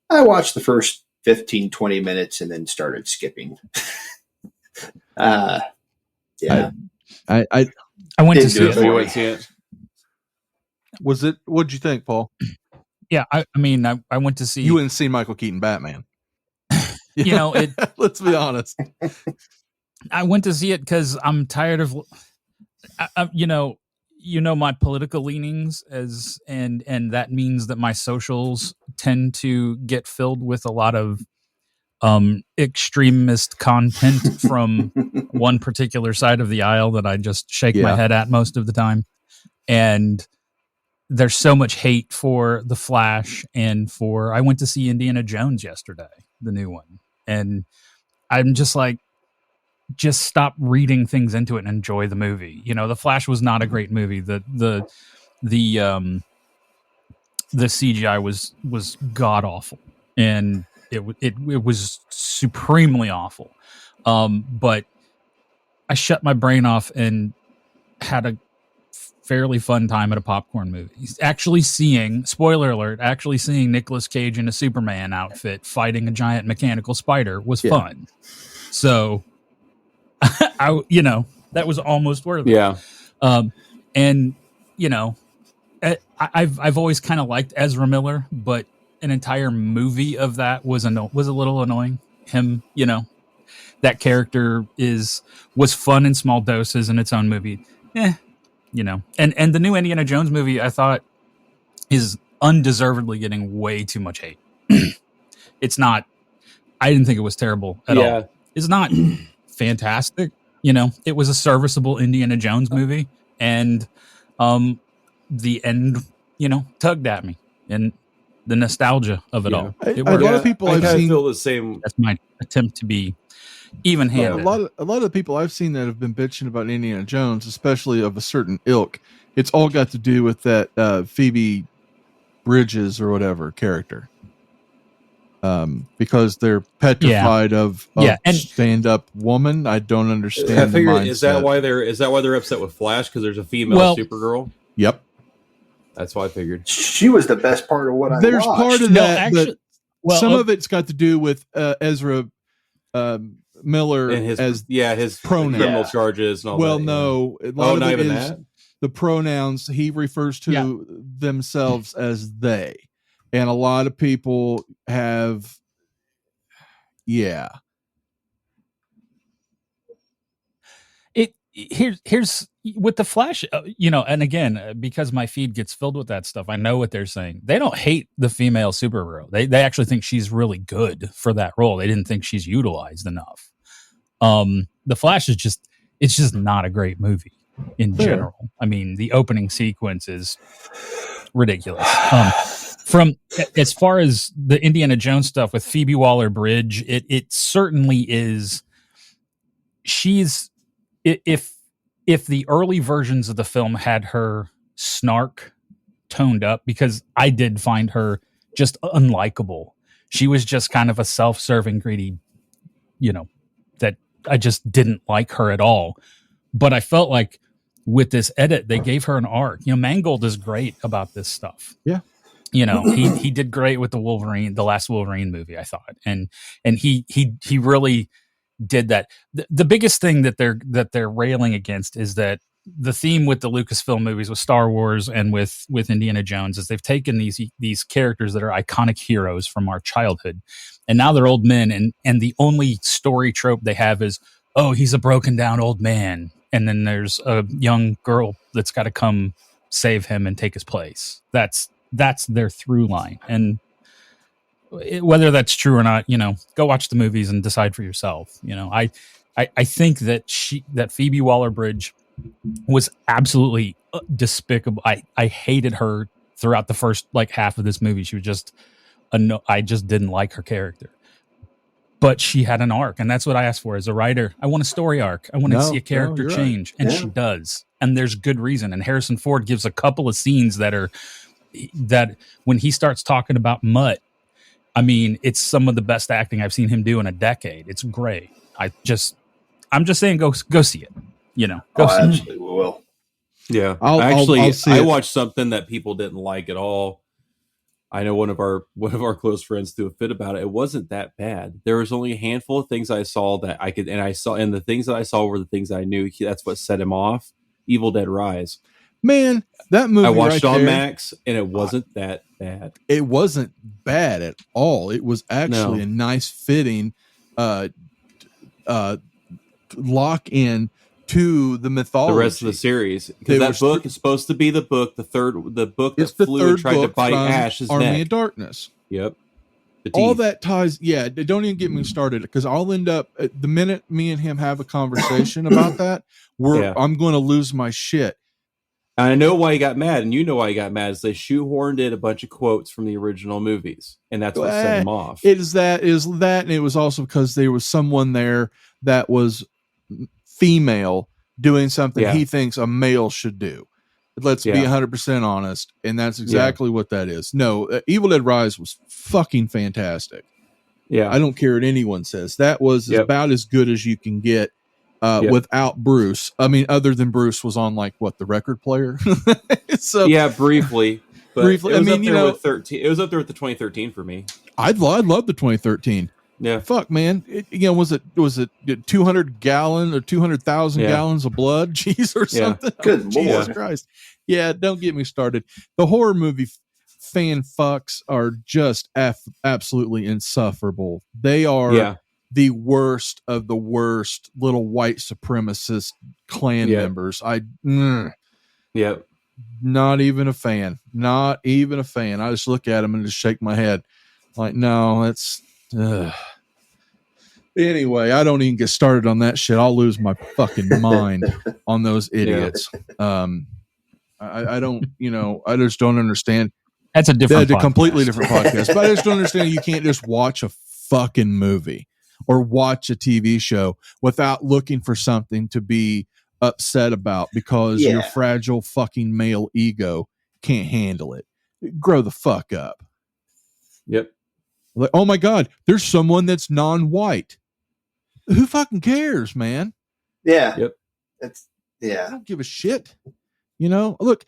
I watched the first 15, 20 minutes and then started skipping. Yeah. I went to Didn't see do it. it. You went see it? was it. What'd you think, Paul? Yeah, I mean, I went to see. You wouldn't see Michael Keaton Batman. It. Let's be honest. I went to see it because I'm tired of, my political leanings and that means that my socials tend to get filled with a lot of extremist content from one particular side of the aisle that I just shake my head at most of the time. And there's so much hate for The Flash and I went to see Indiana Jones yesterday, the new one. And I'm just like, just stop reading things into it and enjoy the movie. The Flash was not a great movie. The CGI was god awful, and it was supremely awful. But I shut my brain off and had a fairly fun time at a popcorn movie. Actually seeing, spoiler alert, Nicolas Cage in a Superman outfit fighting a giant mechanical spider was fun. So that was almost worth it. Yeah. I've always kind of liked Ezra Miller, but an entire movie of that was a little annoying. Him, that character was fun in small doses in its own movie. And the new Indiana Jones movie, I thought, is undeservedly getting way too much hate. It's not. I didn't think it was terrible at all. It's not fantastic. It was a serviceable Indiana Jones movie, and the end, tugged at me, and the nostalgia of it all. A lot of people I've seen feel the same. That's my attempt to be even-handed. A lot of the people I've seen that have been bitching about Indiana Jones, especially of a certain ilk, it's all got to do with that Phoebe Bridges or whatever character. Because they're petrified of and stand-up woman. I don't understand. I figured, the mindset. is that why they're upset with Flash, because there's a female Supergirl? Yep, that's why I figured. She was the best part of what I There's watched. part of No, that, actually- but some of it's got to do with Ezra Miller And his pronouns. criminal charges and all Well, that. no, a lot of not it even is that. the pronouns. He refers to themselves as they, and a lot of people have. Yeah. Here's with the Flash, and again, because my feed gets filled with that stuff, I know what they're saying. They don't hate the female Supergirl. They actually think she's really good for that role. They didn't think she's utilized enough. The Flash it's just not a great movie in general. I mean, the opening sequence is ridiculous. From as far as the Indiana Jones stuff with Phoebe Waller-Bridge, it certainly is she's if the early versions of the film had her snark toned up, because I did find her just unlikable. She was just kind of a self-serving, greedy, that I just didn't like her at all. But I felt like with this edit, they gave her an arc. Mangold is great about this stuff. Yeah. He did great with the last Wolverine movie, I thought. And he really did that. The biggest thing that they're railing against is that the theme with the Lucasfilm movies, with Star Wars and with Indiana Jones, is they've taken these characters that are iconic heroes from our childhood, and now they're old men, and the only story trope they have is, oh, he's a broken down old man, and then there's a young girl that's got to come save him and take his place. That's their through line, and whether that's true or not, go watch the movies and decide for yourself. I think that Phoebe Waller-Bridge was absolutely despicable. I hated her throughout the first half of this movie. She was just I just didn't like her character. But she had an arc, and that's what I asked for as a writer. I want a story arc. I want to see a character change, and she does. And there's good reason. And Harrison Ford gives a couple of scenes that when he starts talking about Mutt, I mean, it's some of the best acting I've seen him do in a decade. It's great. I'm just saying, go see it. Go see absolutely will. Yeah, I'll see I it. watched something that people didn't like at all. I know one of our close friends threw a fit about it. It wasn't that bad. There was only a handful of things I saw that I could, and the things that I saw were the things I knew. That's what set him off. Evil Dead Rise. Man, that movie I watched right on there, Max, and it wasn't that bad. It wasn't bad at all. It was actually a nice fitting lock in to the mythology. The rest of the series, because that book is supposed to be the book that flew and tried to bite Ash's Army neck. of Darkness. Yep. All that ties. Yeah, don't even get me started, because I'll end up the minute me and him have a conversation about that, I'm going to lose my shit. And I know why he got mad, and you know why he got mad, is they shoehorned in a bunch of quotes from the original movies, and that's what set him off. Is that, and it was also because there was someone there that was female doing something he thinks a male should do. Let's be 100% honest, and that's exactly what that is. No, Evil Dead Rise was fucking fantastic. Yeah, I don't care what anyone says. That was about as good as you can get without Bruce. I mean, other than Bruce was on the record player. So briefly. But briefly, it was with 13. It was up there with the 2013 for me. I love the 2013. Yeah, fuck, man. Was it 200 gallon or 200,000 gallons of blood, cheese or something? Good Jesus Lord. Christ! Yeah, don't get me started. The horror movie fan fucks are just absolutely insufferable. They are the worst of the worst little white supremacist Klan members. Not even a fan. Not even a fan. I just look at them and just shake my head. Like, no, that's. Anyway, I don't even get started on that shit. I'll lose my fucking mind on those idiots. I don't, I just don't understand. That's a different podcast. Completely different podcast. But I just don't understand. You can't just watch a fucking movie or watch a TV show without looking for something to be upset about because your fragile fucking male ego can't handle it. Grow the fuck up. Yep. Like, oh my God, there's someone that's non-white. Who fucking cares, man? Yeah. Yep. I don't give a shit. Look,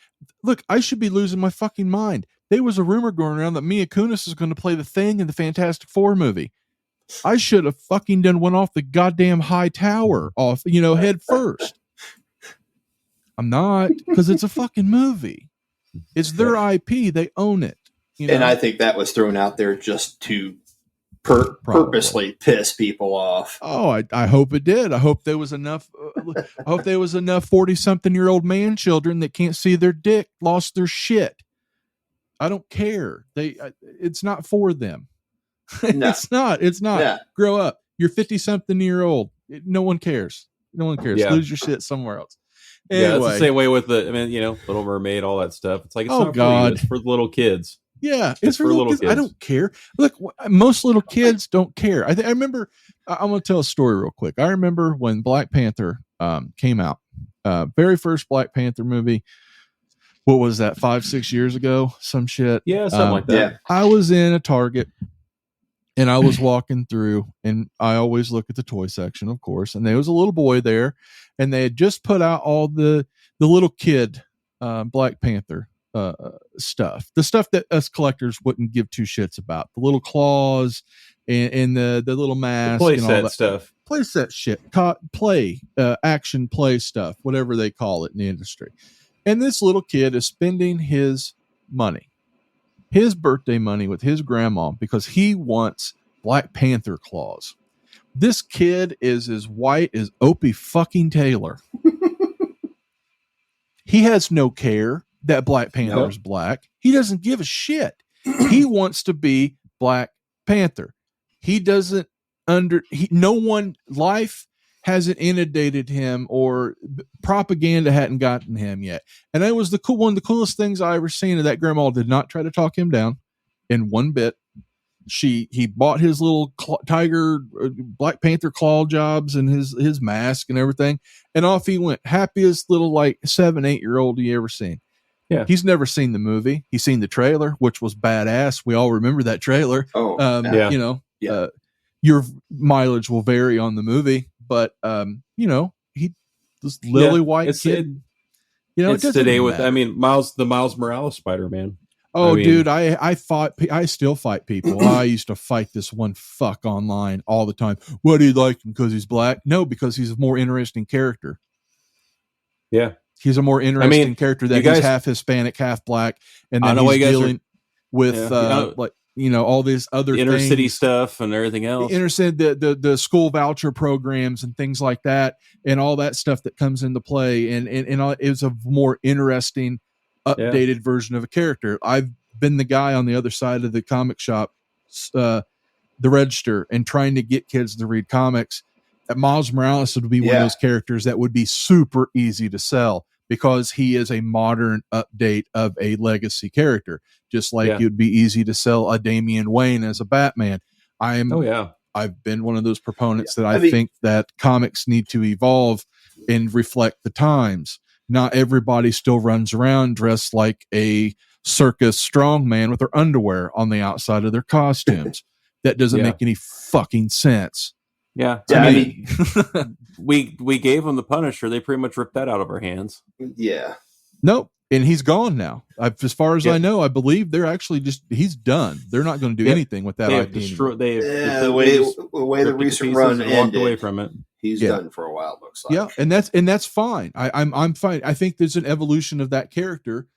I should be losing my fucking mind. There was a rumor going around that Mia Kunis is going to play the Thing in the Fantastic Four movie. I should have fucking went off the goddamn high tower head first. I'm not, because it's a fucking movie. It's their IP. They own it. And I think that was thrown out there just to purposely piss people off. Oh, I hope it did. I hope there was enough. I hope there was enough 40-something-year-old man children that can't see their dick lost their shit. I don't care. It's not for them. No. It's not. Yeah. Grow up. You're 50-something-year-old. No one cares. Yeah. Lose your shit somewhere else. Anyway. Yeah, it's the same way with Little Mermaid, all that stuff. It's like, it's not for you, God. it's for the little kids. Yeah, It's for little kids. I don't care. Look, most little kids don't care. I remember. I'm going to tell a story real quick. I remember when Black Panther came out, very first Black Panther movie. What was that? 5-6 years ago? Some shit. Yeah, something like that. Yeah. I was in a Target, and I was walking through, and I always look at the toy section, of course. And there was a little boy there, and they had just put out all the little kid Black Panther stuff, the stuff that us collectors wouldn't give two shits about, the little claws and the little mask, play and all set that stuff, play set shit, action play stuff, whatever they call it in the industry. And this little kid is spending his birthday money with his grandma because he wants Black Panther claws. This kid is as white as Opie fucking Taylor. He has no care that Black Panther is black. He doesn't give a shit. He wants to be Black Panther. He doesn't no one, life hasn't inundated him, or propaganda hadn't gotten him yet. And that was one of the coolest things I ever seen. And that grandma did not try to talk him down in one bit. He bought his little tiger Black Panther claw jobs and his mask and everything, and off he went, happiest little 7-8-year-old you ever seen. Yeah, he's never seen the movie. He's seen the trailer, which was badass. We all remember that trailer. Your mileage will vary on the movie, but he this lily white kid. It's today with Miles Morales Spider-Man. Oh, dude, I still fight people. I used to fight this one fuck online all the time. What, do you like him because he's black? No, because he's a more interesting character. Yeah. He's a more interesting character that he's half Hispanic, half black. And then he's dealing with all these other inner things, city stuff and everything else. The school voucher programs and things like that, and all that stuff that comes into play. And it was a more interesting, updated version of a character. I've been the guy on the other side of the comic shop, the register, and trying to get kids to read comics. Miles Morales would be one of those characters that would be super easy to sell because he is a modern update of a legacy character, just like it would be easy to sell a Damian Wayne as a Batman. I've been one of those proponents that I think that comics need to evolve and reflect the times. Not everybody still runs around dressed like a circus strongman with their underwear on the outside of their costumes. That doesn't make any fucking sense. Yeah. We gave them the Punisher. They pretty much ripped that out of our hands. Yeah. Nope. And he's gone now. As far as I know, I believe they're actually he's done. They're not going to do anything with that. The way the recent run ended, walked away from it. He's done for a while, it looks like. Yeah, and that's fine. I'm fine. I think there's an evolution of that character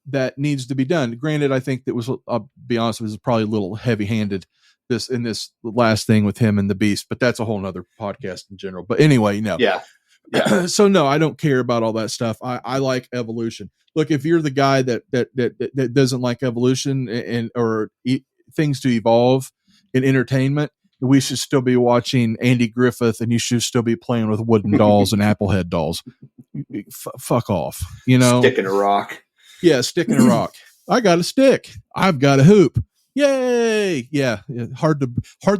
that needs to be done. Granted, I think that I'll be honest, it was probably a little heavy-handed in this last thing with him and the Beast, but that's a whole nother podcast in general. But anyway, no. Yeah. So no, I don't care about all that stuff. I like evolution. Look, if you're the guy that doesn't like evolution or things to evolve in entertainment, we should still be watching Andy Griffith, and you should still be playing with wooden dolls and Applehead dolls. Fuck off, Sticking a rock. Yeah, sticking a rock. I got a stick. I've got a hoop. Yay! Yeah, hard to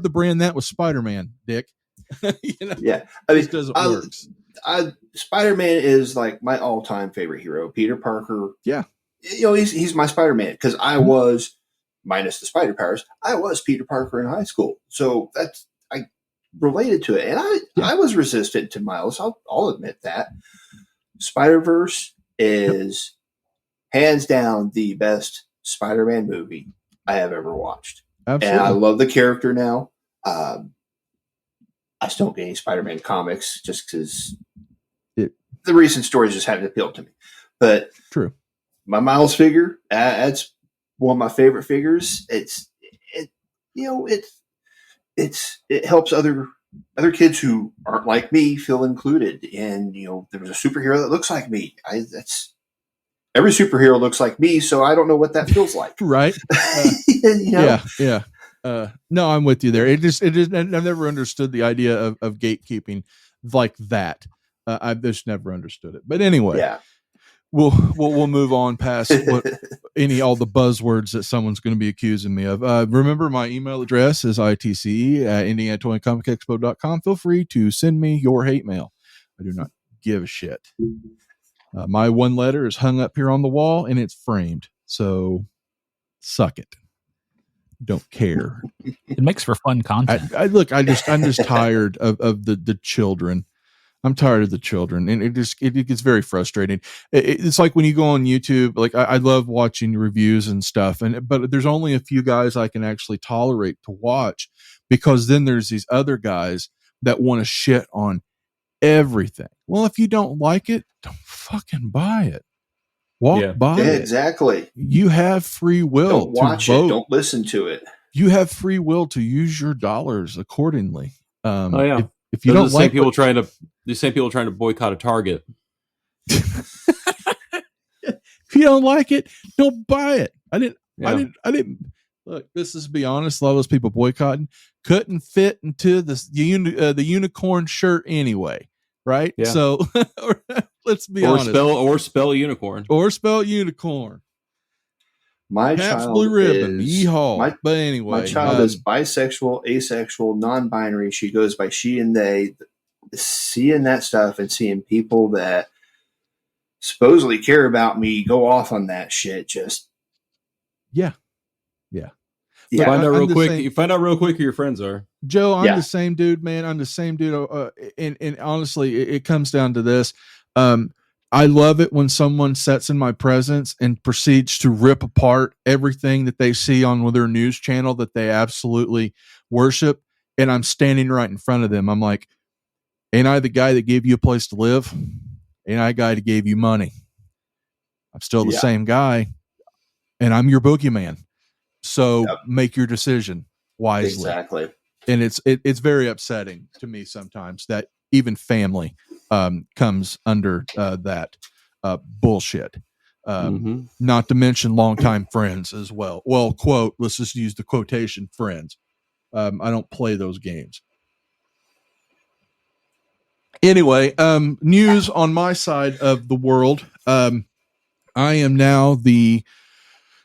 brand that with Spider-Man, Dick. Yeah, I mean, it doesn't work. Spider-Man is like my all-time favorite hero. Peter Parker. Yeah, he's my Spider-Man because I was, minus the spider powers, I was Peter Parker in high school, so I related to it, and I was resistant to Miles. I'll admit that. Spider-Verse is hands down the best Spider-Man movie I have ever watched. Absolutely. And I love the character now. I still don't get any Spider-Man comics just because the recent stories just haven't appealed to me. But true, my Miles figure, that's one of my favorite figures. It helps other kids who aren't like me feel included. And there was a superhero that looks like me. Every superhero looks like me, so I don't know what that feels like. Right. Yeah. No, I'm with you there. It just I've never understood the idea of gatekeeping like that. I've just never understood it. But anyway, we'll move on past all the buzzwords that someone's going to be accusing me of. Remember, my email address is itce@indianatoyandcomicexpo.com. Feel free to send me your hate mail. I do not give a shit. My one letter is hung up here on the wall and it's framed. So suck it. Don't care. It makes for fun content. I'm just tired of the children. I'm tired of the children, and it gets very frustrating. It's like when you go on YouTube, like I love watching reviews and stuff, but there's only a few guys I can actually tolerate to watch, because then there's these other guys that want to shit on everything. Well, if you don't like it, don't fucking buy it. Walk by it. Exactly. You have free will. Don't watch to vote. it. Don't listen to it. You have free will to use your dollars accordingly. If you Those don't like the same people trying to boycott a Target. If you don't like it, don't buy it. I didn't look. This is, be honest. A lot of those people boycotting couldn't fit into the unicorn shirt anyway, right? Yeah. So let's be honest. Spell unicorn. Or spell unicorn. My Perhaps child blue ribbon. is Yeehaw. But anyway, my child is bisexual, asexual, non-binary. She goes by she and they. Seeing that stuff and seeing people that supposedly care about me go off on that shit, just yeah. You find out real quick who your friends are. Joe, I'm the same dude, man. I'm the same dude. And honestly, it comes down to this. I love it when someone sits in my presence and proceeds to rip apart everything that they see on their news channel that they absolutely worship. And I'm standing right in front of them. I'm like, ain't I the guy that gave you a place to live? Ain't I the guy that gave you money? I'm still the same guy, and I'm your boogeyman. So make your decision wisely. Exactly. And it's very upsetting to me sometimes that even family comes under that bullshit. Not to mention longtime friends as well. Well, quote, let's just use the quotation friends. I don't play those games. Anyway, news on my side of the world. I am now the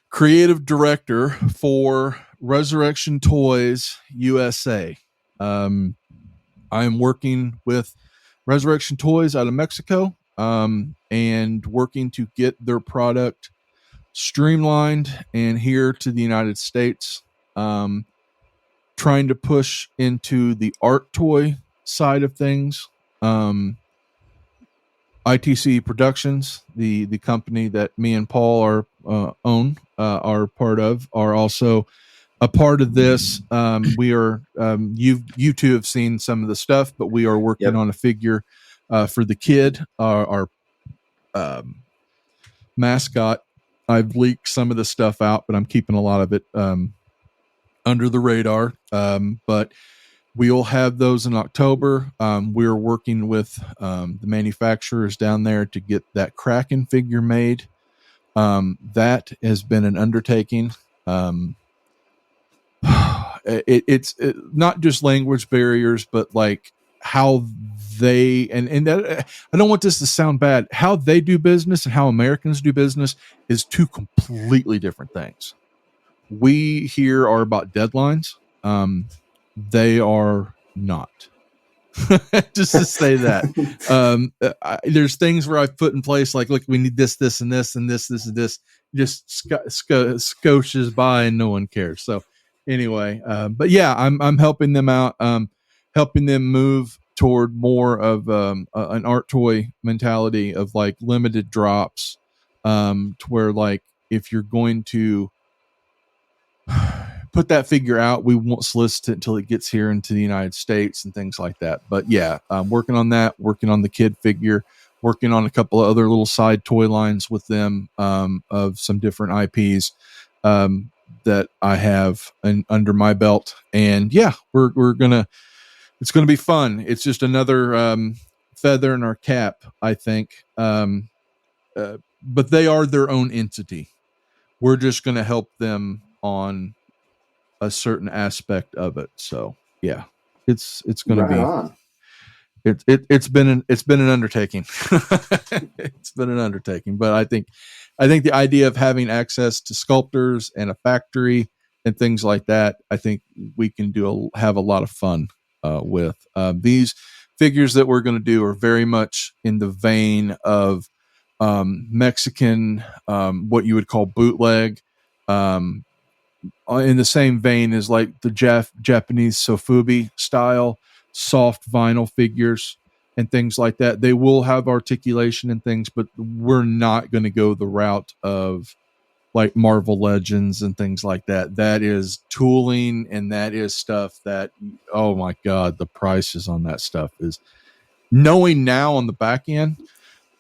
creative director for Resurrection Toys USA. I am working with Resurrection Toys out of Mexico, and working to get their product streamlined and here to the United States. Trying to push into the art toy side of things. ITC Productions, the company that me and Paul are part of, are also a part of this. We are you two have seen some of the stuff, but we are working on a figure for the kid, our mascot. I've leaked some of the stuff out, but I'm keeping a lot of it under the radar. But we'll have those in October. We're working with the manufacturers down there to get that Kraken figure made. That has been an undertaking. It's not just language barriers, but like how they and that, I don't want this to sound bad. How they do business and how Americans do business is two completely different things. We here are about deadlines. They are not. Just to say that. There's things where I've put in place, like, look, we need this, this, and this, and this, and this. Just scoches by and no one cares. So anyway, but yeah, I'm helping them out, helping them move toward more of an art toy mentality of like limited drops, to where like if you're going to put that figure out, we won't solicit it until it gets here into the United States and things like that. But yeah, I'm working on that, working on the kid figure, working on a couple of other little side toy lines with them, of some different IPs that I have under my belt. And yeah, it's gonna be fun. It's just another feather in our cap, I think. But they are their own entity. We're just going to help them on a certain aspect of it. So yeah, it's going to be It's been an undertaking. It's been an undertaking, but I think the idea of having access to sculptors and a factory and things like that, I think we can have a lot of fun with these figures that we're going to do are very much in the vein of Mexican, what you would call bootleg, in the same vein as like the Japanese sofubi style soft vinyl figures and things like that. They will have articulation and things, but we're not going to go the route of like Marvel Legends and things like that. That is tooling, and that is stuff that, oh my God, the prices on that stuff is, knowing now on the back end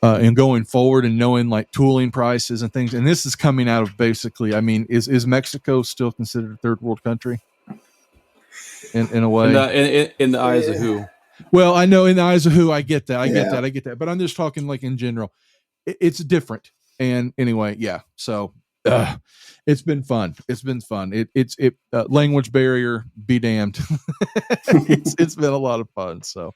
and going forward and knowing like tooling prices and things. And this is coming out of basically, I mean, is Mexico still considered a third world country in a way? In the eyes of who? Well, I know in the eyes of who, I get that. I get that. But I'm just talking like in general, it's different. And anyway, yeah. So it's been fun. It's been fun. Language barrier be damned. It's been a lot of fun. So,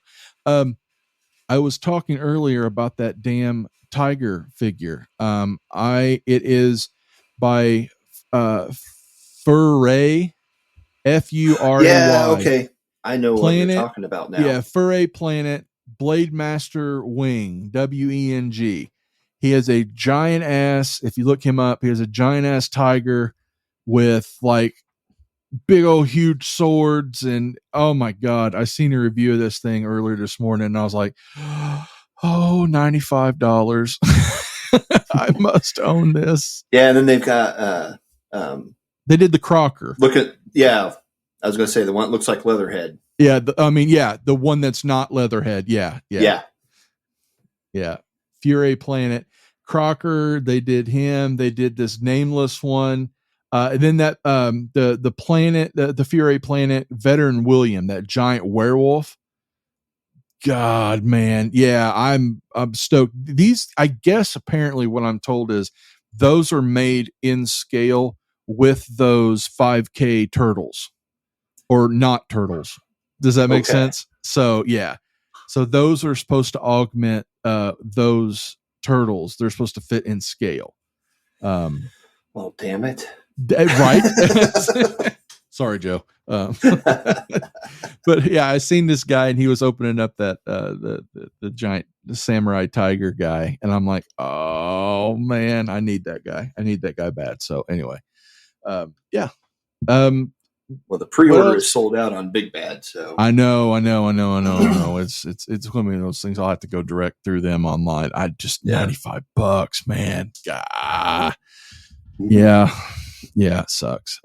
I was talking earlier about that damn tiger figure. It is by Furay, Furay. Yeah, okay. I know Planet, what you're talking about now. Yeah, Furay Planet, Blade Master Wing, WENG. He has a giant ass. If you look him up, he has a giant ass tiger with like big old huge swords. And oh my God, I seen a review of this thing earlier this morning and I was like, oh, $95. I must own this. Yeah, and then they've got they did the Crocker. I was going to say the one that looks like Leatherhead. Yeah, the one that's not Leatherhead. Yeah. Furay Planet. Crocker, they did him. They did this nameless one. And then that the planet, the Furay Planet, Veteran William, that giant werewolf. God, man, yeah, I'm stoked. These, I guess, apparently, what I'm told is those are made in scale with those 5K turtles, or not turtles. Does that make sense? So yeah, so those are supposed to augment those turtles. They're supposed to fit in scale. Well, damn it. Right. Sorry, Joe. But yeah, I seen this guy and he was opening up that the giant samurai tiger guy, and I'm like, oh man, I need that guy. I need that guy bad. So anyway, yeah. Well, the pre-order is sold out on Big Bad, so I know. It's one of those things. I'll have to go direct through them online. $95, man. God. Yeah, it sucks.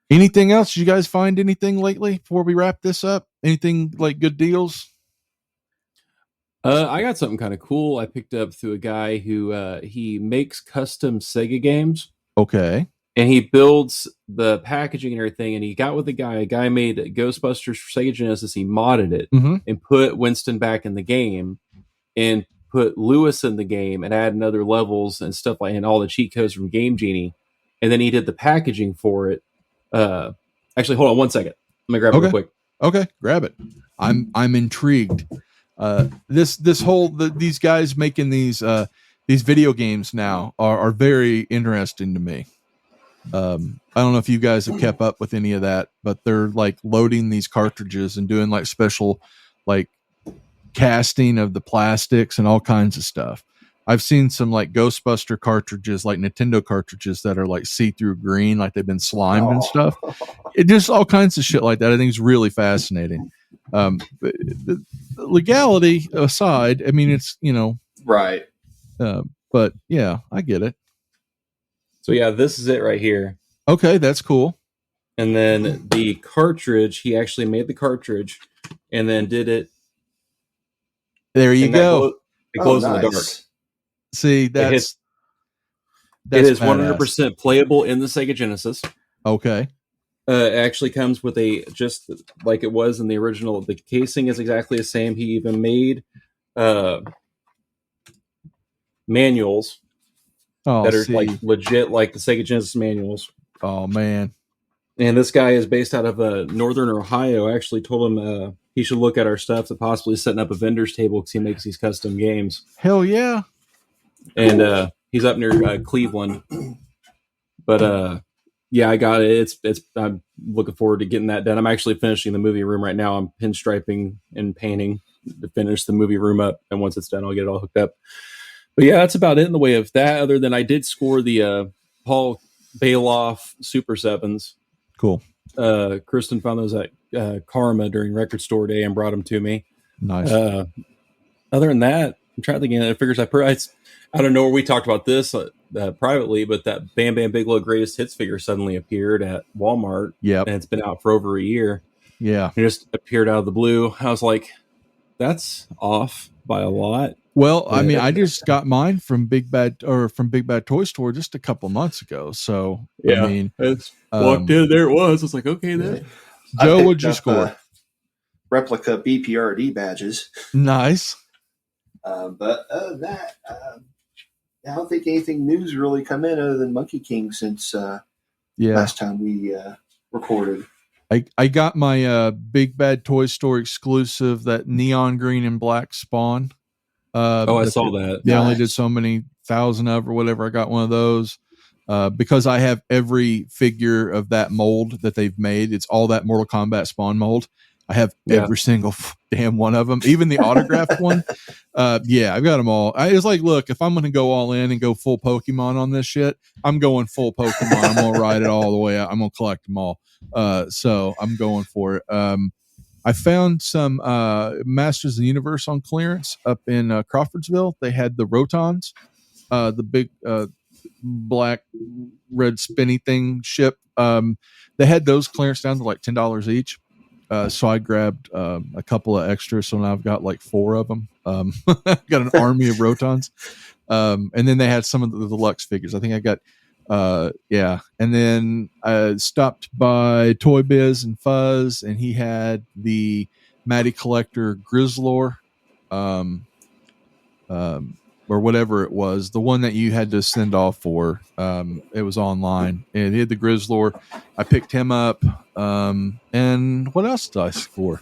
Anything else? Did you guys find anything lately before we wrap this up? Anything like good deals? I got something kind of cool. I picked up through a guy who he makes custom Sega games. Okay. And he builds the packaging and everything. And he got with a guy made Ghostbusters for Sega Genesis. He modded it and put Winston back in the game and put Lewis in the game and added other levels and stuff like, and all the cheat codes from Game Genie. And then he did the packaging for it. Actually, hold on 1 second. Let me grab it real quick. Okay, grab it. I'm intrigued. These guys making these video games now are very interesting to me. I don't know if you guys have kept up with any of that, but they're like loading these cartridges and doing like special like casting of the plastics and all kinds of stuff. I've seen some like Ghostbuster cartridges, like Nintendo cartridges that are like see-through green, like they've been slimed and stuff. It just all kinds of shit like that. I think it's really fascinating. The legality aside, I mean, it's, right. But yeah, I get it. So yeah, this is it right here. Okay, that's cool. And then the cartridge, he actually made the cartridge and then did it. There you go. It glows in the dark. See, that's it is 100% playable in the Sega Genesis. Okay. It actually comes with just like it was in the original. The casing is exactly the same. He even made manuals that are like legit, like the Sega Genesis manuals. Oh man, And this guy is based out of Northern Ohio. I actually told him he should look at our stuff to possibly setting up a vendor's table because he makes these custom games. Hell yeah. And he's up near Cleveland. But yeah, I got it. I'm looking forward to getting that done. I'm actually finishing the movie room right now. I'm pinstriping and painting to finish the movie room up. And once it's done, I'll get it all hooked up. But yeah, that's about it in the way of that. Other than I did score the Paul Bailoff Super Sevens. Cool. Kristen found those at Karma during Record Store Day and brought them to me. Nice. Other than that, I'm trying to think of the figures I don't know where we talked about this privately, but that Bam Bam Bigelow Greatest Hits figure suddenly appeared at Walmart. Yep. And it's been out for over a year. Yeah. It just appeared out of the blue. I was like, that's off by a lot. Well, I mean, I just got mine from Big Bad Toy Store just a couple months ago. So, yeah, I mean, walked in, there it was. I was like, okay, then. Joe, what'd you score? Replica BPRD badges. Nice. But other than that, I don't think anything new's really come in other than Monkey King since last time we recorded. I got my Big Bad Toy Store exclusive, that neon green and black Spawn. I saw that. They only did so many thousand of or whatever. I got one of those because I have every figure of that mold that they've made. It's all that Mortal Kombat Spawn mold. I have every single damn one of them, even the autographed one. Yeah, I've got them all. I was like, look, if I'm going to go all in and go full Pokemon on this shit, I'm going full Pokemon. I'm going to ride it all the way out. I'm going to collect them all. So I'm going for it. I found some Masters of the Universe on clearance up in Crawfordsville. They had the Rotons, the big black, red, spinny thing ship. They had those clearance down to like $10 each. So I grabbed a couple of extras. So now I've got like 4 of them. I've got an army of Rotons. And then they had some of the deluxe figures. I think I got, And then I stopped by Toy Biz and Fuzz, and he had the Matty Collector Grizzlor, or whatever it was, the one that you had to send off for. It was online, and he had the Grizzlor. I picked him up. And what else did I score?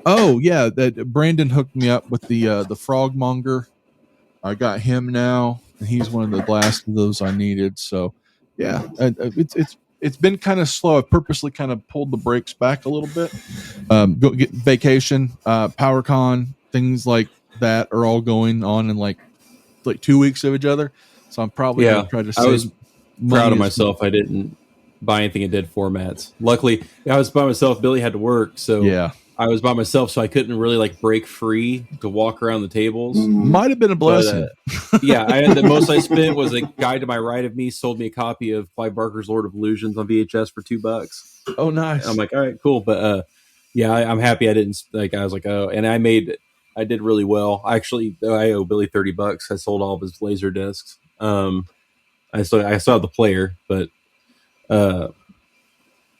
Oh yeah, that Brandon hooked me up with the Frogmonger. I got him now, and he's one of the last of those I needed. So yeah, it's been kind of slow. I purposely kind of pulled the brakes back a little bit. Go get vacation, PowerCon, things like that are all going on in like 2 weeks of each other. So I'm probably gonna try to save. I was proud of myself. I didn't buy anything in dead formats. Luckily, I was by myself. Billy had to work, so yeah, I was by myself, so I couldn't really like break free to walk around the tables. Might have been a blessing. But, the most I spent was a guy to my right of me sold me a copy of Clive Barker's Lord of Illusions on VHS for $2. Oh, nice! I'm like, all right, cool. But I'm happy I didn't like. I was like, oh, and I did really well. Actually, I owe Billy $30. I sold all of his laser discs. I still have the player, but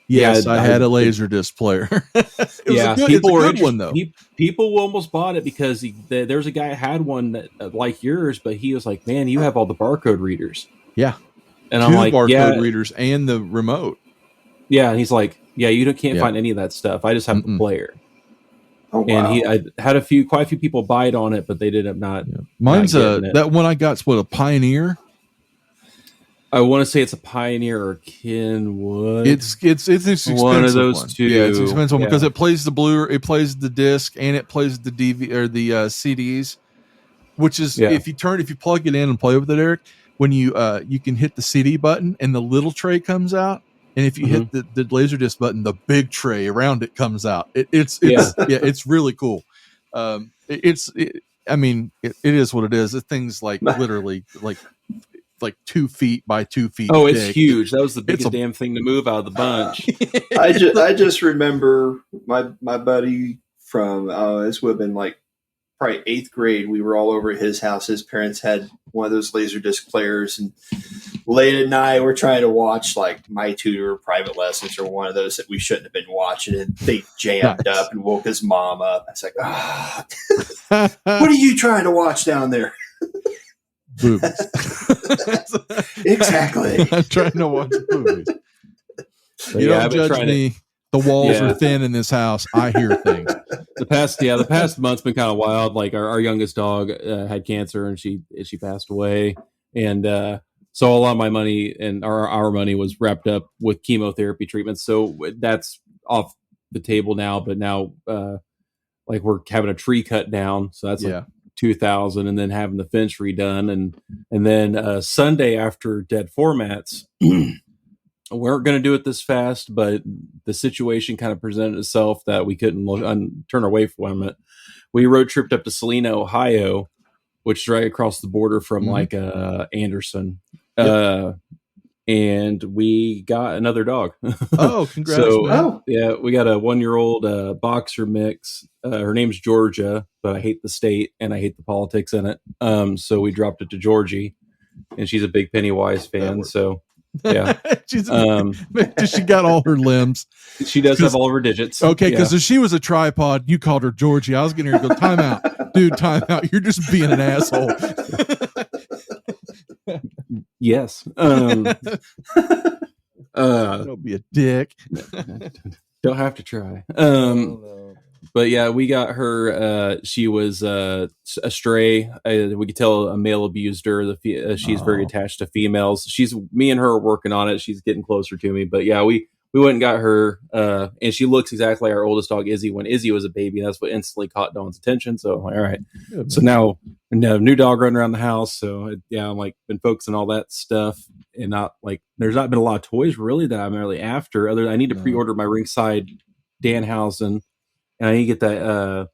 yes, I had a laser disc player. People were good one though. People almost bought it because there's a guy that had one that like yours, but he was like, "Man, you have all the barcode readers." Yeah, and I'm like, barcode readers and the remote. Yeah, and he's like, "Yeah, you can't find any of that stuff. I just have the player." Oh, wow. And I had quite a few people bite on it, but they ended up not. Yeah. Mine's that one I got's a Pioneer. I want to say it's a Pioneer or Kenwood. It's expensive. One of those two. Yeah, it's expensive because it plays the it plays the disc, and it plays the DV or the CDs. Which is if you plug it in and play with it, Eric, when you can hit the CD button and the little tray comes out, and if you hit the Laserdisc button, the big tray around it comes out. It's really cool. It is what it is. The thing's like literally like 2 feet by 2 feet. Oh, it's huge. That was the biggest damn thing to move out of the bunch. I just remember my buddy from this would have been like probably 8th grade. We were all over at his house. His parents had one of those Laserdisc players, and late at night we're trying to watch like My Tutor or Private Lessons or one of those that we shouldn't have been watching, and they jammed up and woke his mom up. I was like, what are you trying to watch down there? Movies. Exactly. I'm trying to watch movies. But You yeah, don't I've been judge trying me. The walls Yeah. are thin in this house. I hear things. the past month's been kind of wild. Like our youngest dog had cancer and she passed away, and so a lot of my money and our money was wrapped up with chemotherapy treatments. So that's off the table now. But now, like we're having a tree cut down, so that's like 2,000, and then having the fence redone, and then Sunday after Dead Formats. We weren't going to do it this fast, but the situation kind of presented itself that we couldn't turn away from it. We road tripped up to Salina, Ohio, which is right across the border from like Anderson. And we got another dog. Oh, congrats! So yeah, we got a 1-year-old boxer mix. Her name's Georgia, but I hate the state and I hate the politics in it. So we dropped it to Georgie, and she's a big Pennywise fan. So yeah, she got all her limbs. She does have all of her digits. Okay, because if she was a tripod, you called her Georgie. I was getting her to go, time out, dude, time out. You're just being an asshole. Yes. Don't be a dick. Don't have to try. But yeah, we got her. She was a stray. We could tell a male abused her. She's very attached to females. Me and her are working on it. She's getting closer to me. But yeah, we went and got her, and she looks exactly like our oldest dog, Izzy, when Izzy was a baby. And that's what instantly caught Dawn's attention. So I'm like, all right. Good, so now new dog running around the house. So yeah, I'm like been focusing on all that stuff, and not like there's not been a lot of toys really that I'm really after. Other than I need to pre-order my ringside Danhausen. And I need to get that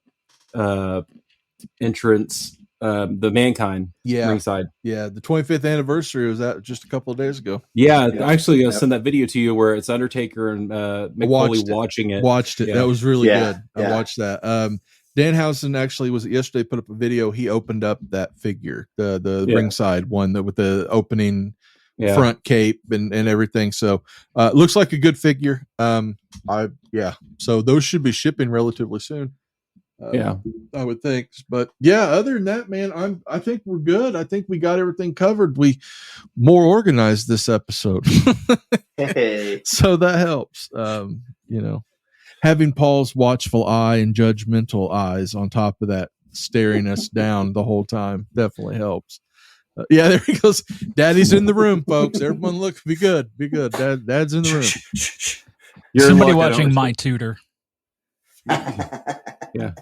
entrance, the Mankind ringside. Yeah, the 25th anniversary was that just a couple of days ago. Yeah, I actually going to send that video to you where it's Undertaker and Mick Foley watching it. Watched it. Yeah. That was really good. I watched that. Danhausen actually was yesterday put up a video. He opened up that figure, the ringside one with the opening front cape and everything. So looks like a good figure. So those should be shipping relatively soon. I would think. But yeah, other than that, man, I think we're good. I think we got everything covered. We more organized this episode. So that helps. Having Paul's watchful eye and judgmental eyes on top of that staring us down the whole time definitely helps. There he goes. Daddy's in the room, folks. Everyone look, be good. Dad's in the room. You're somebody watching My Tutor. Yeah.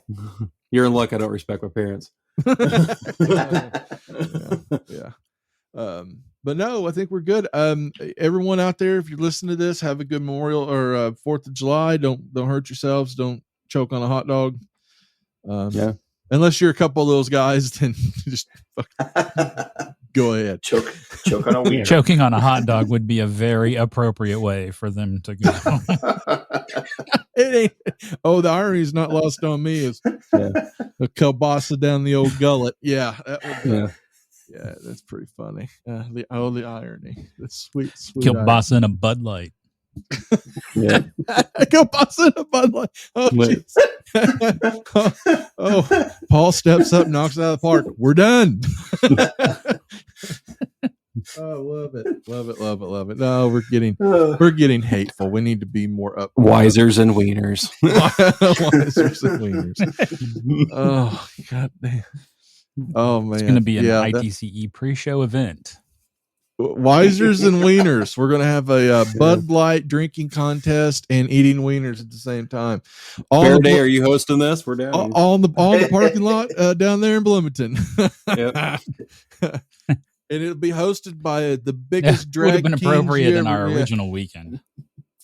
You're in luck I don't respect my parents. Yeah. But no, I think we're good. Everyone out there, if you're listening to this, have a good Memorial or 4th of July. Don't hurt yourselves. Don't choke on a hot dog. Unless you're a couple of those guys, then just go ahead. Choke on a wiener. Choking on a hot dog would be a very appropriate way for them to go. The irony is not lost on me. Is a kielbasa down the old gullet. Yeah, that would be, yeah, that's pretty funny. The irony. That's sweet kielbasa in a Bud Light. Yeah, kielbasa in a Bud Light. Oh, Paul steps up, knocks it out of the park. We're done. Oh, love it. No, we're getting hateful. We need to be more up. Wisers and wieners. Wisers and wieners. Oh, god damn. Oh man, it's going to be an ITCE pre-show event. Wisers and wieners. We're going to have a Bud Light drinking contest and eating wieners at the same time. Faraday, are you hosting this? We're down on the parking lot down there in Bloomington. Yep. And it'll be hosted by the biggest drag. Would have been appropriate in our original weekend.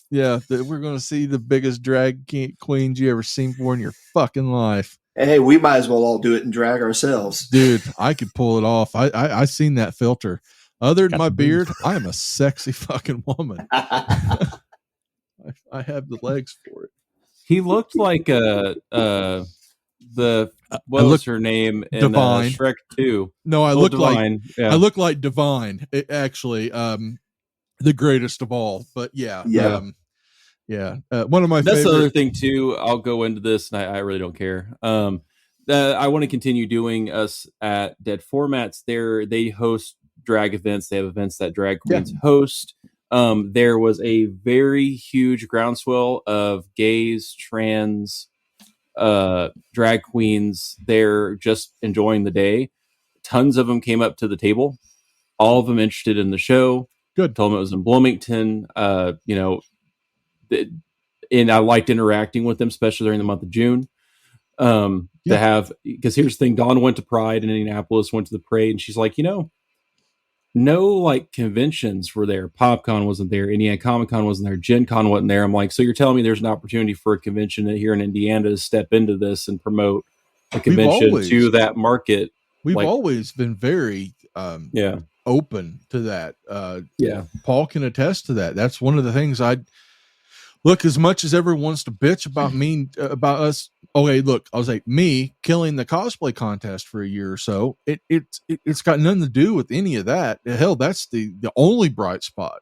Yeah, we're going to see the biggest drag queens you ever seen before in your fucking life. Hey, we might as well all do it and drag ourselves, dude. I could pull it off. I seen that filter. Other than my beard, I am a sexy fucking woman. I have the legs for it. He looked like what was her name in Divine. Shrek 2? No, I look Divine. I look like Divine. Actually, the greatest of all. But yeah. One of my. That's the other thing too. I'll go into this, and I really don't care. I want to continue doing us at Dead Formats. They host drag events. They have events that drag queens host. there was a very huge groundswell of gays, trans, drag queens there just enjoying the day. Tons of them came up to the table, all of them interested in the show. Good. Told them it was in Bloomington. And I liked interacting with them, especially during the month of June. To have, because here's the thing, Dawn went to Pride in Indianapolis, went to the parade, and she's like, no like conventions were there. PopCon wasn't there. Indiana Comic Con wasn't there. Gen Con wasn't there. I'm like, so you're telling me there's an opportunity for a convention here in Indiana to step into this and promote a convention to that market? We've always been very open to that. Paul can attest to that. That's one of the things look, as much as everyone wants to bitch about us. Okay, look, I was like, me killing the cosplay contest for a year or so. It's got nothing to do with any of that. Hell, that's the only bright spot.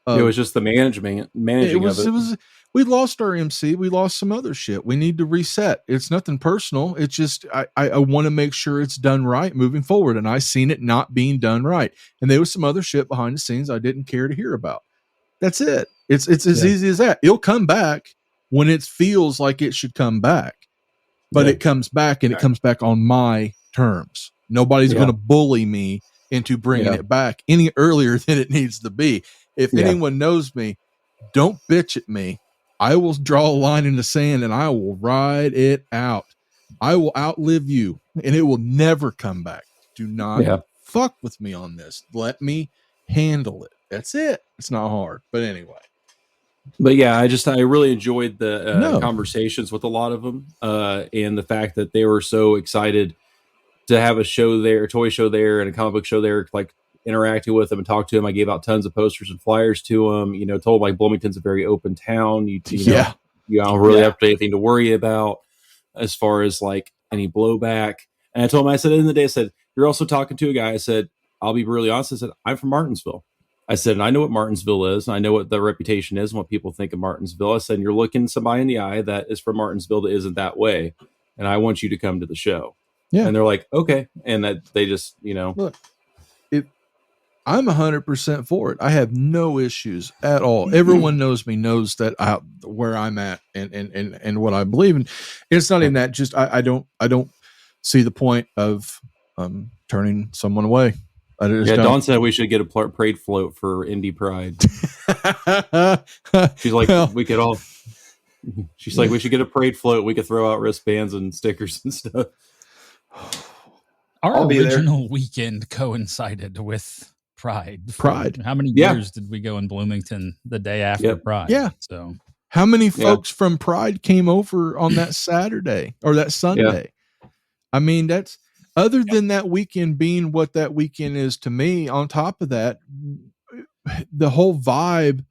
It was just the managing of it. We lost our MC. We lost some other shit. We need to reset. It's nothing personal. It's just I want to make sure it's done right moving forward. And I seen it not being done right. And there was some other shit behind the scenes I didn't care to hear about. That's it. It's as easy as that. It'll come back when it feels like it should come back. But it comes back, and it comes back on my terms. Nobody's going to bully me into bringing it back any earlier than it needs to be. If anyone knows me, don't bitch at me. I will draw a line in the sand, and I will ride it out. I will outlive you, and it will never come back. Do not fuck with me on this. Let me handle it. That's it. It's not hard. But anyway. But yeah, I really enjoyed the conversations with a lot of them, and the fact that they were so excited to have a show there, a toy show there, and a comic book show there, like interacting with them and talk to them. I gave out tons of posters and flyers to them. Told like Bloomington's a very open town. You don't really have anything to worry about as far as like any blowback. And I told him, I said, at the end of the day, I said, you're also talking to a guy. I said, I'll be really honest. I said, I'm from Martinsville. I said, and I know what Martinsville is, and I know what the reputation is and what people think of Martinsville. I said, and you're looking somebody in the eye that is from Martinsville that isn't that way, and I want you to come to the show. Yeah. And they're like, okay. And that they just, Look, I'm 100% for it. I have no issues at all. Everyone knows that where I'm at and what I believe in. It's not even that. Just I don't see the point of turning someone away. Dawn said we should get a parade float for Indie Pride. She's like, we could all. She's like, we should get a parade float. We could throw out wristbands and stickers and stuff. Our original weekend coincided with Pride. How many years did we go in Bloomington the day after Pride? Yeah. So how many folks from Pride came over on that Saturday or that Sunday? Yeah. I mean, that's. Other than that weekend being what that weekend is to me, on top of that, the whole vibe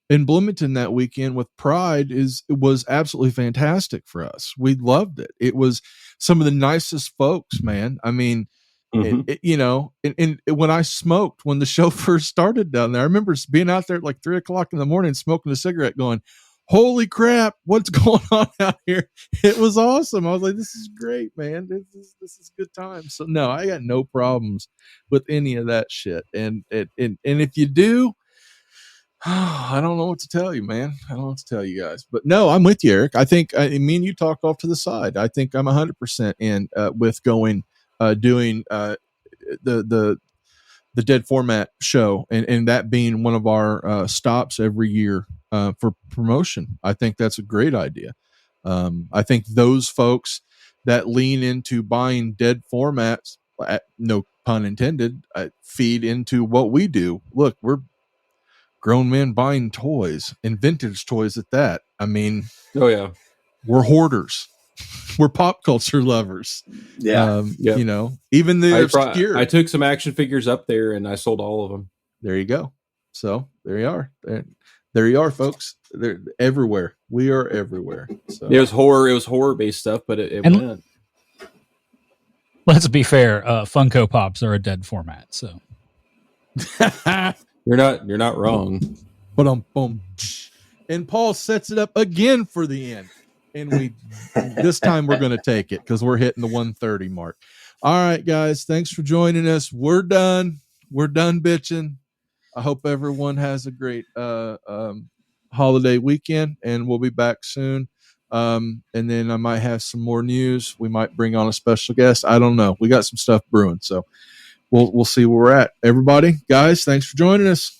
in Bloomington that weekend with Pride was absolutely fantastic for us. We loved it. It was some of the nicest folks, man. I mean, and when I smoked, when the show first started down there, I remember being out there at like 3:00 in the morning, smoking a cigarette going, holy crap, what's going on out here? It was awesome. I was like, this is great, man. This is good time. So no, I got no problems with any of that shit. And if you do, I don't know what to tell you, man. I don't know what to tell you guys. But no, I'm with you, Eric. I think me and you talked off to the side. I think I'm 100% in with going doing the Dead Format show, and that being one of our stops every year for promotion. I think that's a great idea. I think those folks that lean into buying Dead Formats, no pun intended, feed into what we do. Look, we're grown men buying toys and vintage toys at that. I mean, we're hoarders. We're pop culture lovers. Even the obscure. I took some action figures up there and I sold all of them. There you go. So there you are. There you are, folks. They're everywhere. We are everywhere. So it was horror based stuff, but it went. Let's be fair. Funko Pops are a Dead Format, so you're not wrong. But boom. And Paul sets it up again for the end. And this time we're going to take it because we're hitting the 1:30 mark. All right, guys. Thanks for joining us. We're done. We're done bitching. I hope everyone has a great holiday weekend, and we'll be back soon. And then I might have some more news. We might bring on a special guest. I don't know. We got some stuff brewing, so we'll see where we're at. Everybody, guys, thanks for joining us.